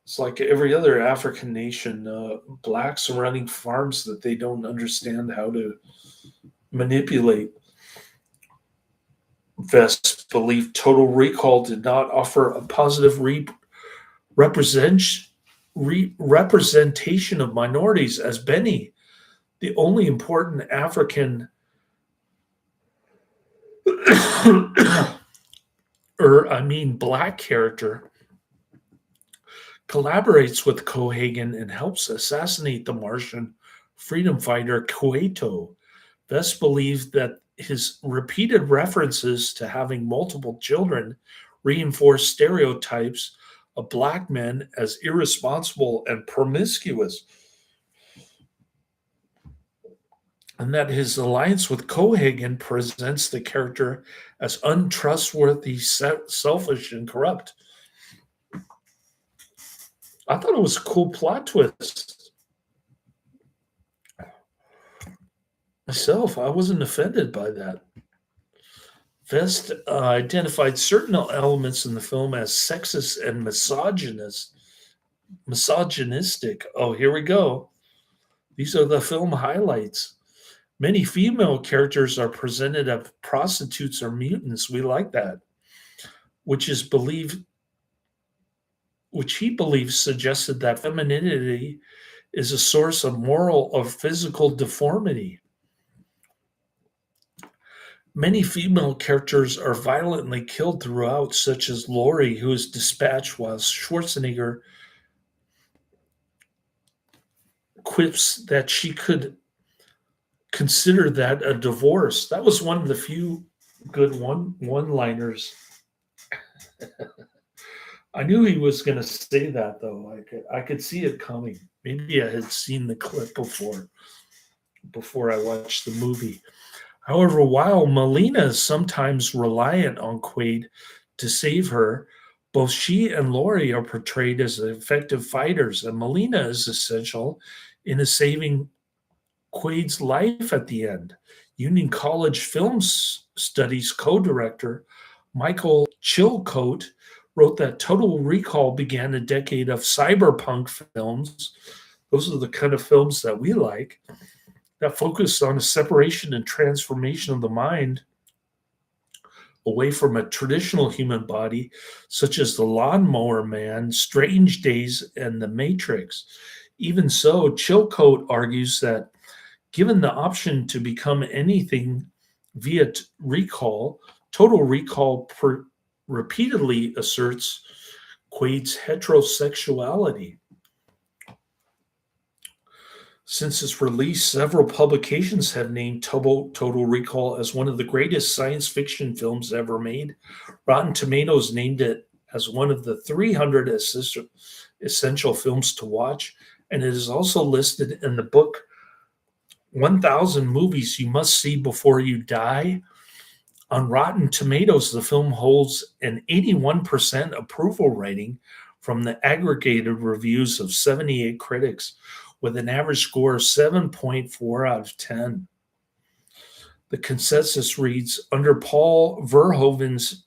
It's like every other African nation. Blacks are running farms that they don't understand how to manipulate. Vest believed Total Recall did not offer a positive representation of minorities, as Benny, the only important African black character, collaborates with Cohagen and helps assassinate the Martian freedom fighter Cueto. Vest believed that his repeated references to having multiple children reinforce stereotypes of black men as irresponsible and promiscuous. and that his alliance with Cohagen presents the character as untrustworthy, selfish, and corrupt. I thought it was a cool plot twist. Myself, I wasn't offended by that. Vest identified certain elements in the film as sexist and misogynistic. Oh, here we go. These are the film highlights. Many female characters are presented as prostitutes or mutants. We like that, which is believed, which he believes suggested that femininity is a source of moral or physical deformity. Many female characters are violently killed throughout, such as Laurie, who is dispatched while Schwarzenegger quips that she could consider that a divorce. That was one of the few good one-liners. I knew he was going to say that, though. I could see it coming. Maybe I had seen the clip before I watched the movie. However, while Melina is sometimes reliant on Quaid to save her, both she and Laurie are portrayed as effective fighters, and Melina is essential in saving Quaid's life at the end. Union College Film Studies co-director Michael Chilcote wrote that Total Recall began a decade of cyberpunk films. Those are the kind of films that we like, that focus on a separation and transformation of the mind away from a traditional human body, such as The Lawnmower Man, Strange Days, and The Matrix. Even so, Chilcote argues that given the option to become anything via recall, Total Recall repeatedly asserts Quaid's heterosexuality. Since its release, several publications have named Total Recall as one of the greatest science fiction films ever made. Rotten Tomatoes named it as one of the 300 essential films to watch, and it is also listed in the book 1,000 Movies You Must See Before You Die. On Rotten Tomatoes, the film holds an 81% approval rating from the aggregated reviews of 78 critics, with an average score of 7.4 out of 10. The consensus reads, under Paul Verhoeven's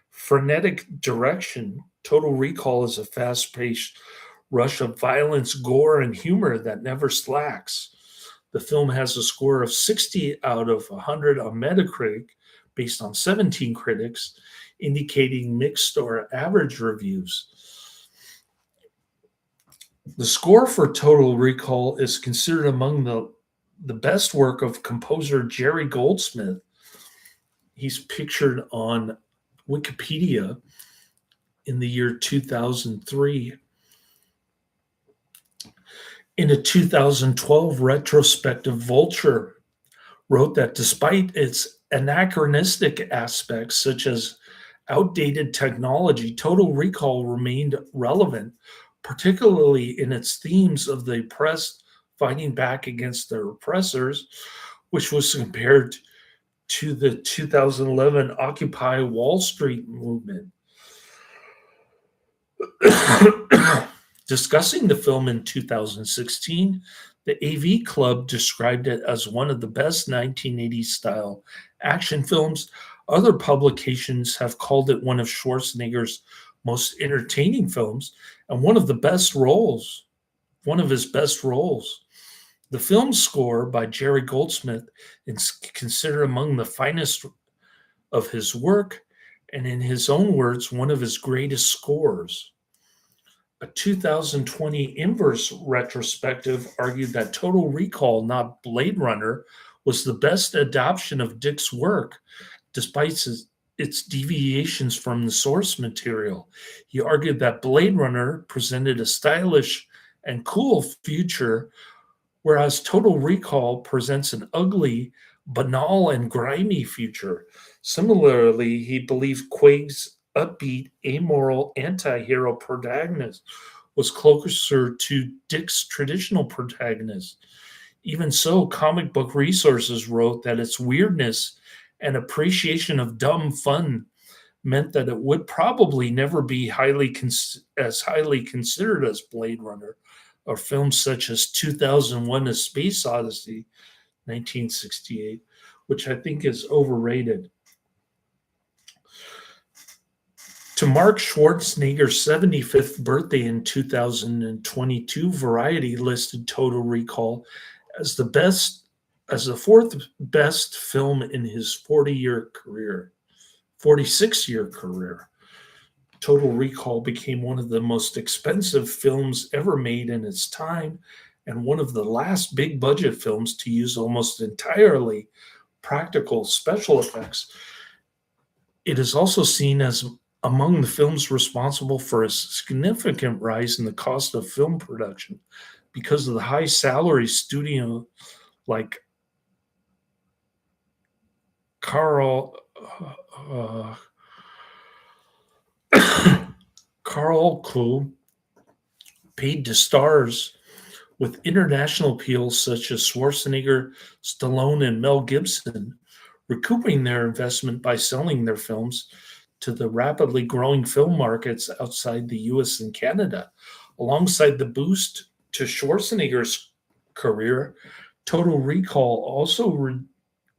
frenetic direction, Total Recall is a fast-paced rush of violence, gore, and humor that never slacks. The film has a score of 60 out of 100 on Metacritic, based on 17 critics, indicating mixed or average reviews. The score for Total Recall is considered among the best work of composer Jerry Goldsmith. He's pictured on Wikipedia in the year 2003. In a 2012 retrospective, Vulture wrote that despite its anachronistic aspects, such as outdated technology, Total Recall remained relevant, particularly in its themes of the oppressed fighting back against their oppressors, which was compared to the 2011 Occupy Wall Street movement. Discussing the film in 2016, the AV Club described it as one of the best 1980s style action films. Other publications have called it one of Schwarzenegger's most entertaining films and one of his best roles. The film score by Jerry Goldsmith is considered among the finest of his work, and in his own words, one of his greatest scores. A 2020 Inverse retrospective argued that Total Recall, not Blade Runner, was the best adaptation of Dick's work, despite its deviations from the source material. He argued that Blade Runner presented a stylish and cool future, whereas Total Recall presents an ugly, banal, and grimy future. Similarly, he believed Quaid's upbeat, amoral, anti-hero protagonist was closer to Dick's traditional protagonist. Even so, Comic Book Resources wrote that its weirdness and appreciation of dumb fun meant that it would probably never be as highly considered as Blade Runner or films such as 2001: A Space Odyssey, 1968, which I think is overrated. To mark Schwarzenegger's 75th birthday in 2022, Variety listed Total Recall as the fourth best film in his 46-year career. Total Recall became one of the most expensive films ever made in its time and one of the last big budget films to use almost entirely practical special effects. It is also seen as among the films responsible for a significant rise in the cost of film production because of the high salary studio like Carl Carl Klu paid to stars with international appeals such as Schwarzenegger, Stallone, and Mel Gibson, recouping their investment by selling their films to the rapidly growing film markets outside the US and Canada. Alongside the boost to Schwarzenegger's career, Total Recall also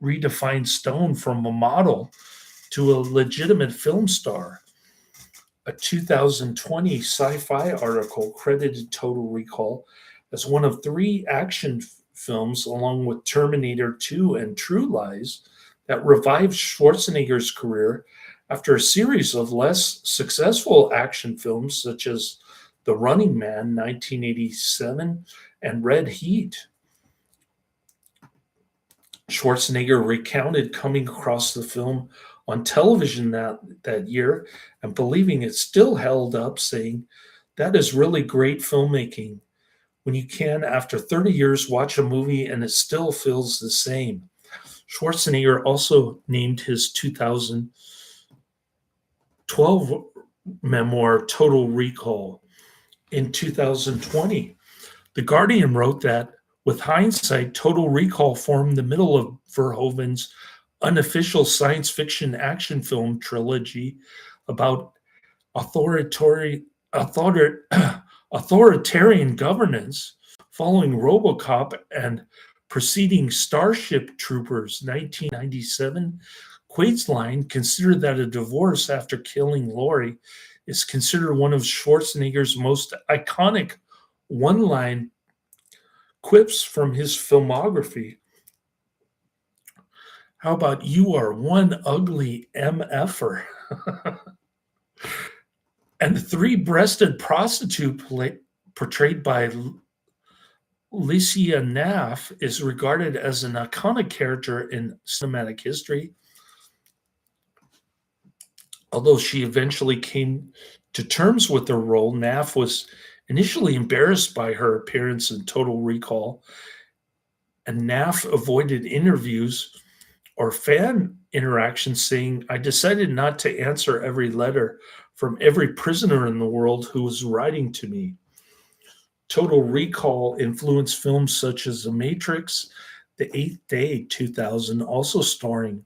redefined Stone from a model to a legitimate film star. A 2020 sci fi article credited Total Recall as one of three action films, along with Terminator 2 and True Lies, that revived Schwarzenegger's career after a series of less successful action films such as The Running Man, 1987, and Red Heat. Schwarzenegger recounted coming across the film on television that year and believing it still held up, saying, "That is really great filmmaking. When you can, after 30 years, watch a movie and it still feels the same." Schwarzenegger also named his 2012 memoir Total Recall. In 2020, The Guardian wrote that, with hindsight, Total Recall formed the middle of Verhoeven's unofficial science fiction action film trilogy about authoritarian authoritarian governance following RoboCop and preceding Starship Troopers 1997. Quaid's considered that a divorce after killing Lori is considered one of Schwarzenegger's most iconic one-line quips from his filmography. How about "You are one ugly MFer"? And the three-breasted prostitute portrayed by Licia Naff is regarded as an iconic character in cinematic history. Although she eventually came to terms with her role, Naff was initially embarrassed by her appearance in Total Recall, and Naff avoided interviews or fan interactions, saying, "I decided not to answer every letter from every prisoner in the world who was writing to me." Total Recall influenced films such as The Matrix, The Eighth Day, 2000, also starring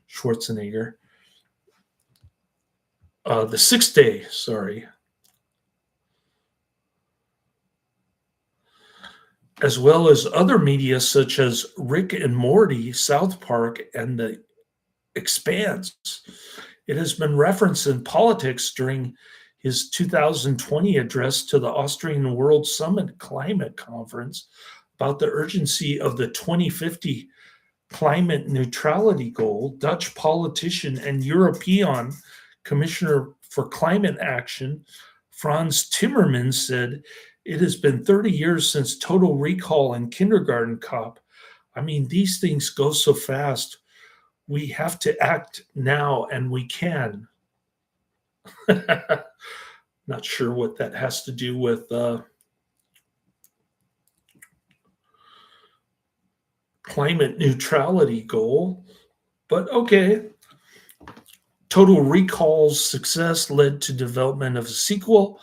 Schwarzenegger. The Sixth Day, sorry. As well as other media such as Rick and Morty, South Park, and The Expanse. It has been referenced in politics during his 2020 address to the Austrian World Summit Climate Conference about the urgency of the 2050 climate neutrality goal. Dutch politician and European Commissioner for Climate Action, Frans Timmermans, said, "It has been 30 years since Total Recall and Kindergarten Cop. I mean, these things go so fast. We have to act now, and we can." Not sure what that has to do with climate neutrality goal, but okay. Total Recall's success led to development of a sequel.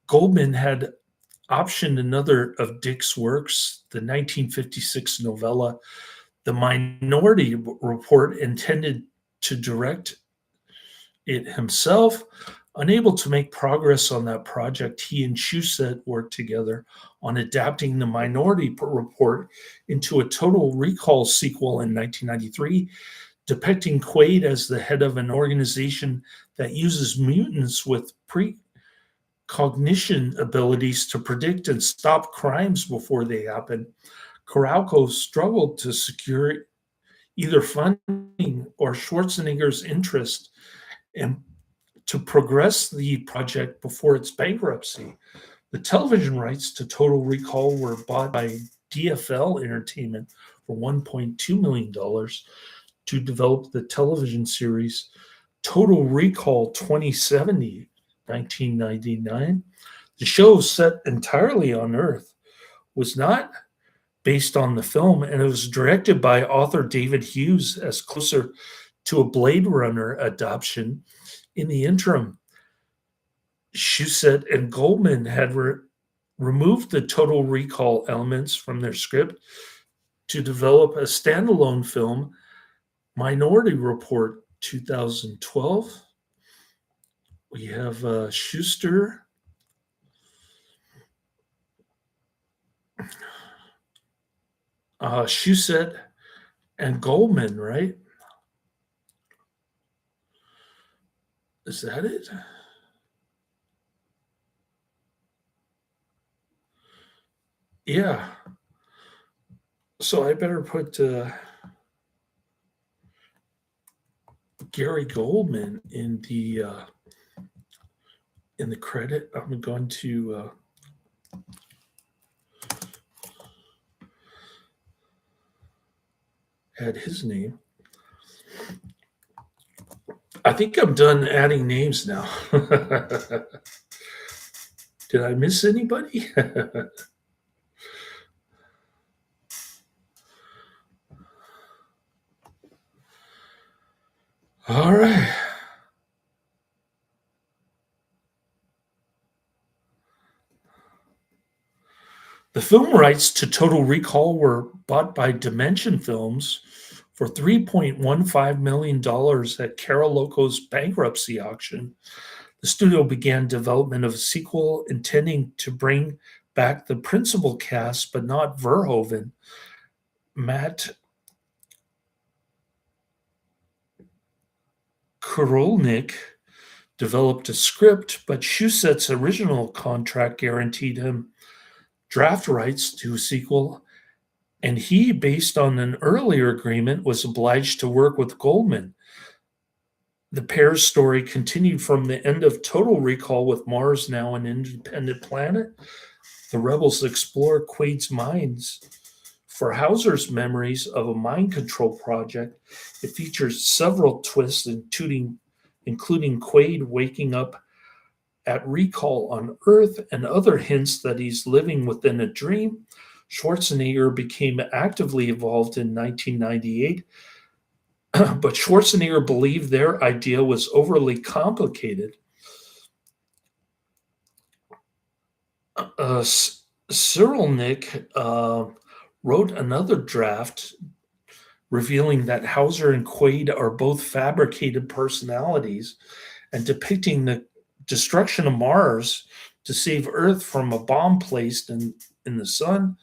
Goldman had optioned another of Dick's works, the 1956 novella The Minority Report, intended to direct it himself. Unable to make progress on that project, he and Shusett worked together on adapting the Minority Report into a Total Recall sequel in 1993, depicting Quaid as the head of an organization that uses mutants with precognition abilities to predict and stop crimes before they happen. Caralco struggled to secure either funding or Schwarzenegger's interest and to progress the project before its bankruptcy. The television rights to Total Recall were bought by DFL Entertainment for $1.2 million to develop the television series Total Recall 2070, 1999. The show, set entirely on Earth, was not based on the film, and it was directed by author David Hughes as closer to a Blade Runner adaptation. In the interim, Shusett and Goldman had removed the Total Recall elements from their script to develop a standalone film, Minority Report 2012. We have Shusett and Goldman, right? Is that it? Yeah. So I better put Gary Goldman in the credit. I'm going to add his name. I think I'm done adding names now. Did I miss anybody? All right. The film rights to Total Recall were bought by Dimension Films for $3.15 million at Carolocco's bankruptcy auction. The studio began development of a sequel intending to bring back the principal cast, but not Verhoeven. Matt Kurulnik developed a script, but Shusett's original contract guaranteed him draft rights to a sequel, and he, based on an earlier agreement, was obliged to work with Goldman. The pair's story continued from the end of Total Recall, with Mars now an independent planet. The rebels explore Quaid's minds for Hauser's memories of a mind control project. It features several twists, including Quaid waking up at Recall on Earth and other hints that he's living within a dream. Schwarzenegger became actively involved in 1998, but Schwarzenegger believed their idea was overly complicated. Cyrilnik wrote another draft revealing that Hauser and Quaid are both fabricated personalities and depicting the destruction of Mars to save Earth from a bomb placed in the sun.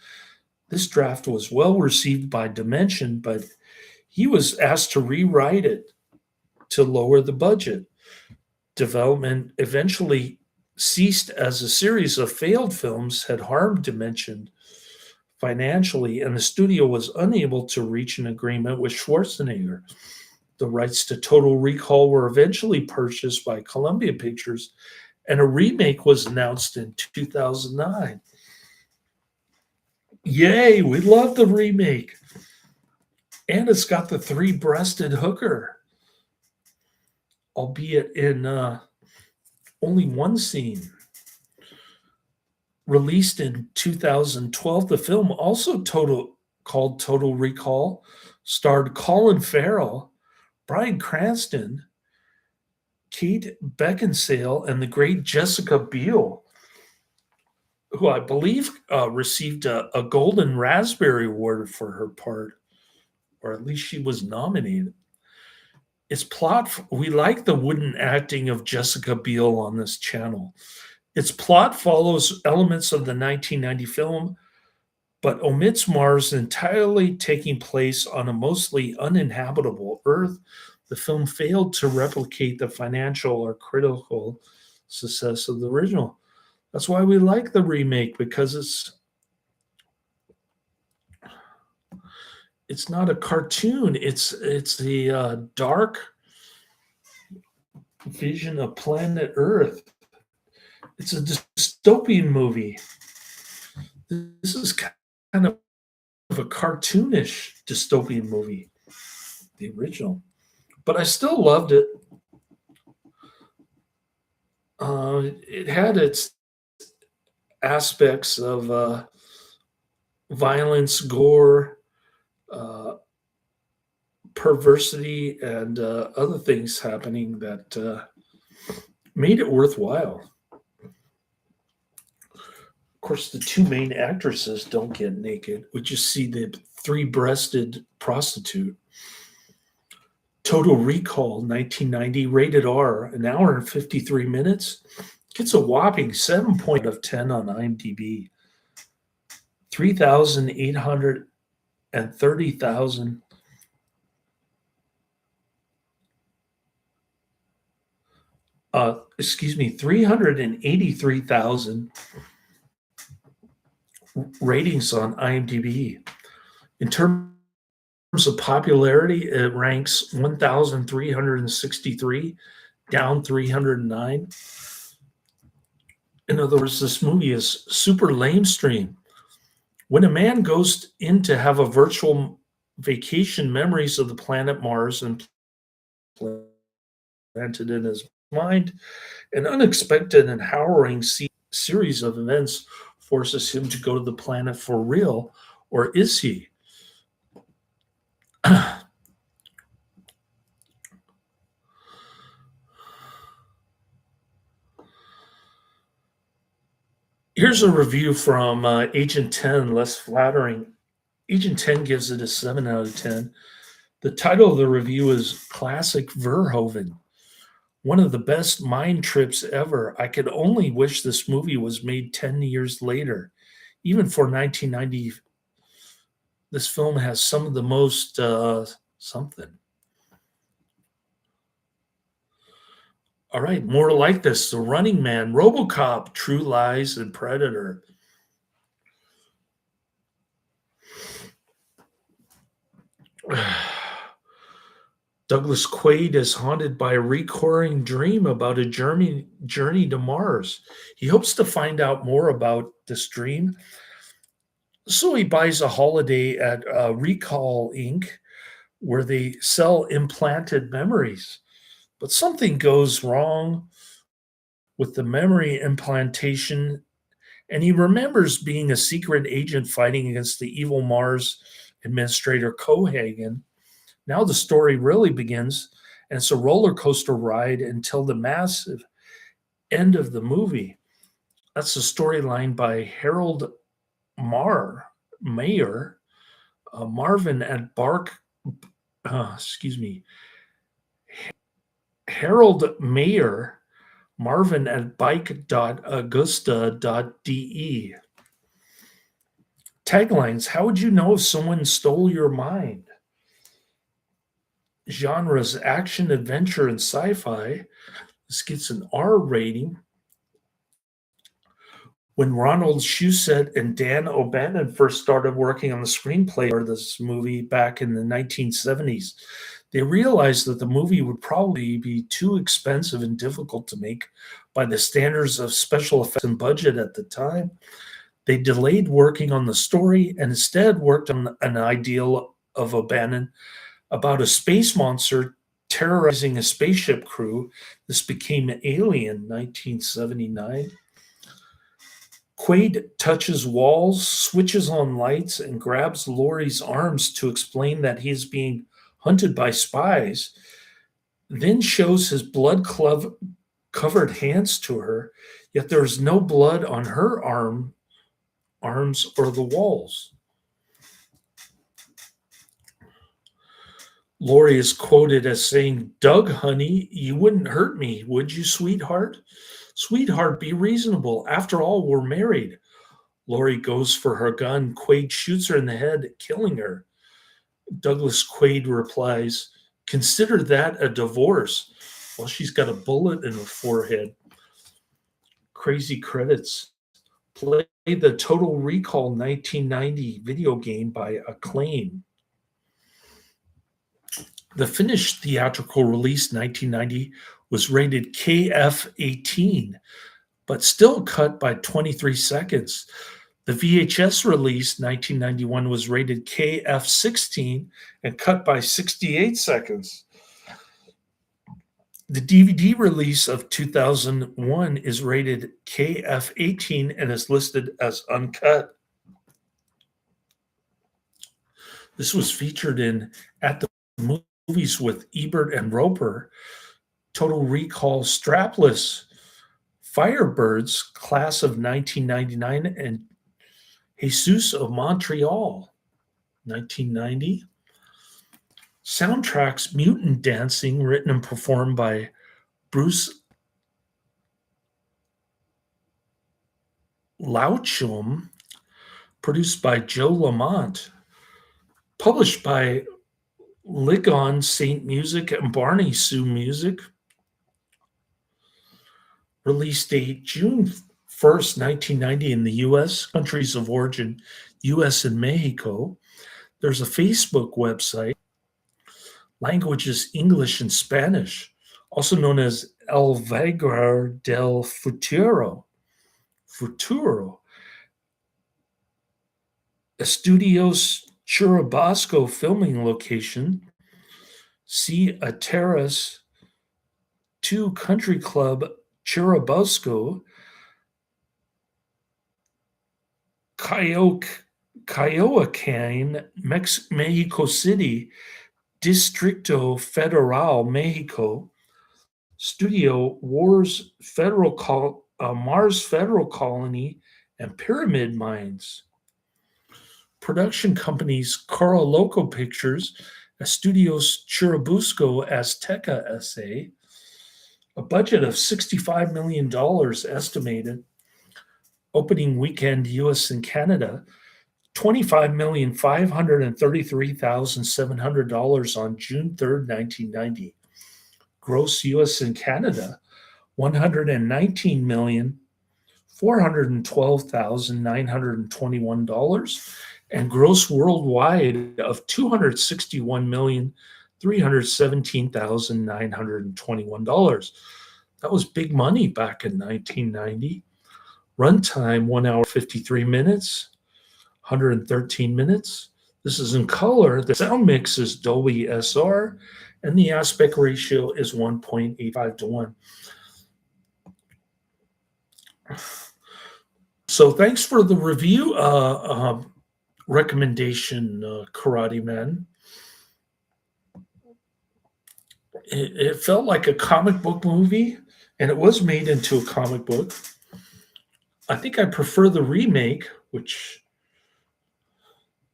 This draft was well received by Dimension, but he was asked to rewrite it to lower the budget. Development eventually ceased as a series of failed films had harmed Dimension financially, and the studio was unable to reach an agreement with Schwarzenegger. The rights to Total Recall were eventually purchased by Columbia Pictures, and a remake was announced in 2009. Yay, we love the remake. And it's got the three-breasted hooker, albeit in only one scene. Released in 2012, the film, also called Total Recall, starred Colin Farrell, Bryan Cranston, Kate Beckinsale, and the great Jessica Biel. who I believe received a Golden Raspberry Award for her part, or at least she was nominated. We like the wooden acting of Jessica Biel on this channel. Its plot follows elements of the 1990 film, but omits Mars entirely taking place on a mostly uninhabitable Earth. The film failed to replicate the financial or critical success of the original. That's why we like the remake, because it's not a cartoon. It's the dark vision of planet Earth. It's a dystopian movie. This is kind of a cartoonish dystopian movie, the original. But I still loved it. It had its aspects of violence, gore, uh, perversity, and other things happening that made it worthwhile. Of course, the two main actresses don't get naked. We just see the three-breasted prostitute. Total Recall, 1990, rated R, an hour and 53 minutes. Gets a whopping 7 out of 10 on IMDb. 3,830,000. Excuse me, 383,000 ratings on IMDb. In terms of popularity, it ranks 1,363, down 309. In other words, this movie is super lamestream. When a man goes in to have a virtual vacation, memories of the planet Mars implanted in his mind, an unexpected and harrowing series of events forces him to go to the planet for real, or is he? Here's a review from Agent 10, less flattering. Agent 10 gives it a 7 out of 10. The title of the review is Classic Verhoeven. One of the best mind trips ever. I could only wish this movie was made 10 years later. Even for 1990, this film has some of the most something. All right, more like this. The Running Man, RoboCop, True Lies, and Predator. Douglas Quaid is haunted by a recurring dream about a journey to Mars. He hopes to find out more about this dream. So he buys a holiday at Recall Inc., where they sell implanted memories. But something goes wrong with the memory implantation, and he remembers being a secret agent fighting against the evil Mars administrator Cohagen. Now the story really begins, and it's a roller coaster ride until the massive end of the movie. That's the storyline by Harold Mayer, Marvin at excuse me, Harold Mayer, Marvin at bike.augusta.de. Taglines: How would you know if someone stole your mind? Genres: action, adventure, and sci-fi. This gets an R rating. When Ronald Shusett and Dan O'Bannon first started working on the screenplay for this movie back in the 1970s, they realized that the movie would probably be too expensive and difficult to make by the standards of special effects and budget at the time. They delayed working on the story and instead worked on an ideal of O'Bannon about a space monster terrorizing a spaceship crew. This became Alien, 1979. Quaid touches walls, switches on lights, and grabs Laurie's arms to explain that he is being hunted by spies, then shows his blood-covered hands to her, yet there is no blood on her arm arms, or the walls. Lori is quoted as saying, "Doug, honey, you wouldn't hurt me, would you, sweetheart? Sweetheart, be reasonable. After all, we're married." Lori goes for her gun. Quaid shoots her in the head, killing her. Douglas Quaid replies, "Consider that a divorce." Well, she's got a bullet in her forehead. Crazy credits. Play the Total Recall 1990 video game by Acclaim. The finished theatrical release 1990 was rated KF-18, but still cut by 23 seconds. The VHS release 1991 was rated KF-16 and cut by 68 seconds. The DVD release of 2001 is rated KF-18 and is listed as uncut. This was featured in At the Movies with Ebert and Roper, Total Recall Strapless, Firebirds, Class of 1999, and Jesus of Montreal, 1990. Soundtracks: Mutant Dancing, written and performed by Bruce Lauchum, produced by Joe Lamont, published by Ligon St. Music and Barney Sue Music. Release date June 1st, 1990 in the US, countries of origin, US and Mexico. There's a Facebook website. Languages English and Spanish, also known as El Vagar del Futuro. Estudios Churubusco filming location. See a Terrace 2 Country Club Churubusco. Coyoacán, Mexico City, Distrito Federal, Mexico. Studio Mars Federal Colony, and Pyramid Mines. Production companies: Caro Loco Pictures, Estudios Churubusco Azteca S.A. A budget of $65 million estimated. Opening weekend, US and Canada, $25,533,700 on June 3rd, 1990. Gross US and Canada, $119,412,921, and gross worldwide of $261,317,921. That was big money back in 1990. Runtime 1 hour 53 minutes, 113 minutes. This is in color. The sound mix is Dolby SR, and the aspect ratio is 1.85 to 1. So thanks for the review recommendation, Karate Man. It felt like a comic book movie, and it was made into a comic book. I think I prefer the remake, which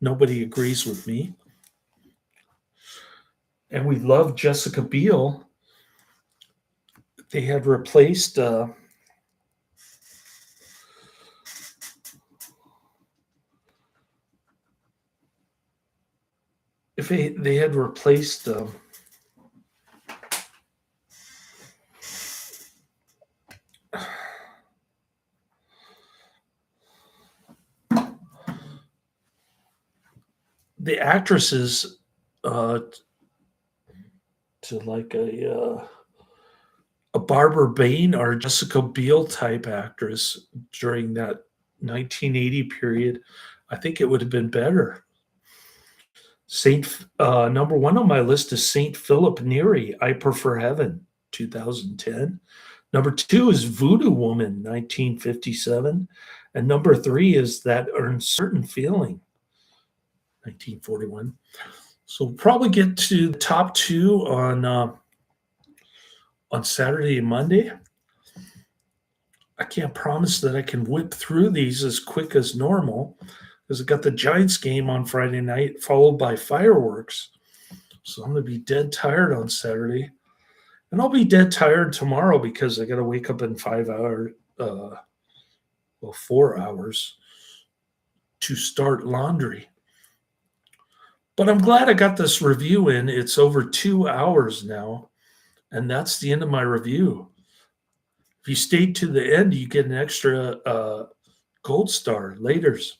nobody agrees with me. And we love Jessica Biel. They had replaced if they had replaced the actresses to like a Barbara Bain or Jessica Biel type actress during that 1980 period, I think it would have been better. Number one on my list is Saint Philip Neri, I Prefer Heaven, 2010. Number two is Voodoo Woman, 1957. And number three is That Uncertain Feeling, 1941. So we'll probably get to the top two on Saturday and Monday. I can't promise that I can whip through these as quick as normal because I got the Giants game on Friday night, followed by fireworks. So I'm going to be dead tired on Saturday. And I'll be dead tired tomorrow because I got to wake up in 5 hours, 4 hours to start laundry. But I'm glad I got this review in. It's over 2 hours now. And that's the end of my review. If you stayed to the end, you get an extra gold star. Laters.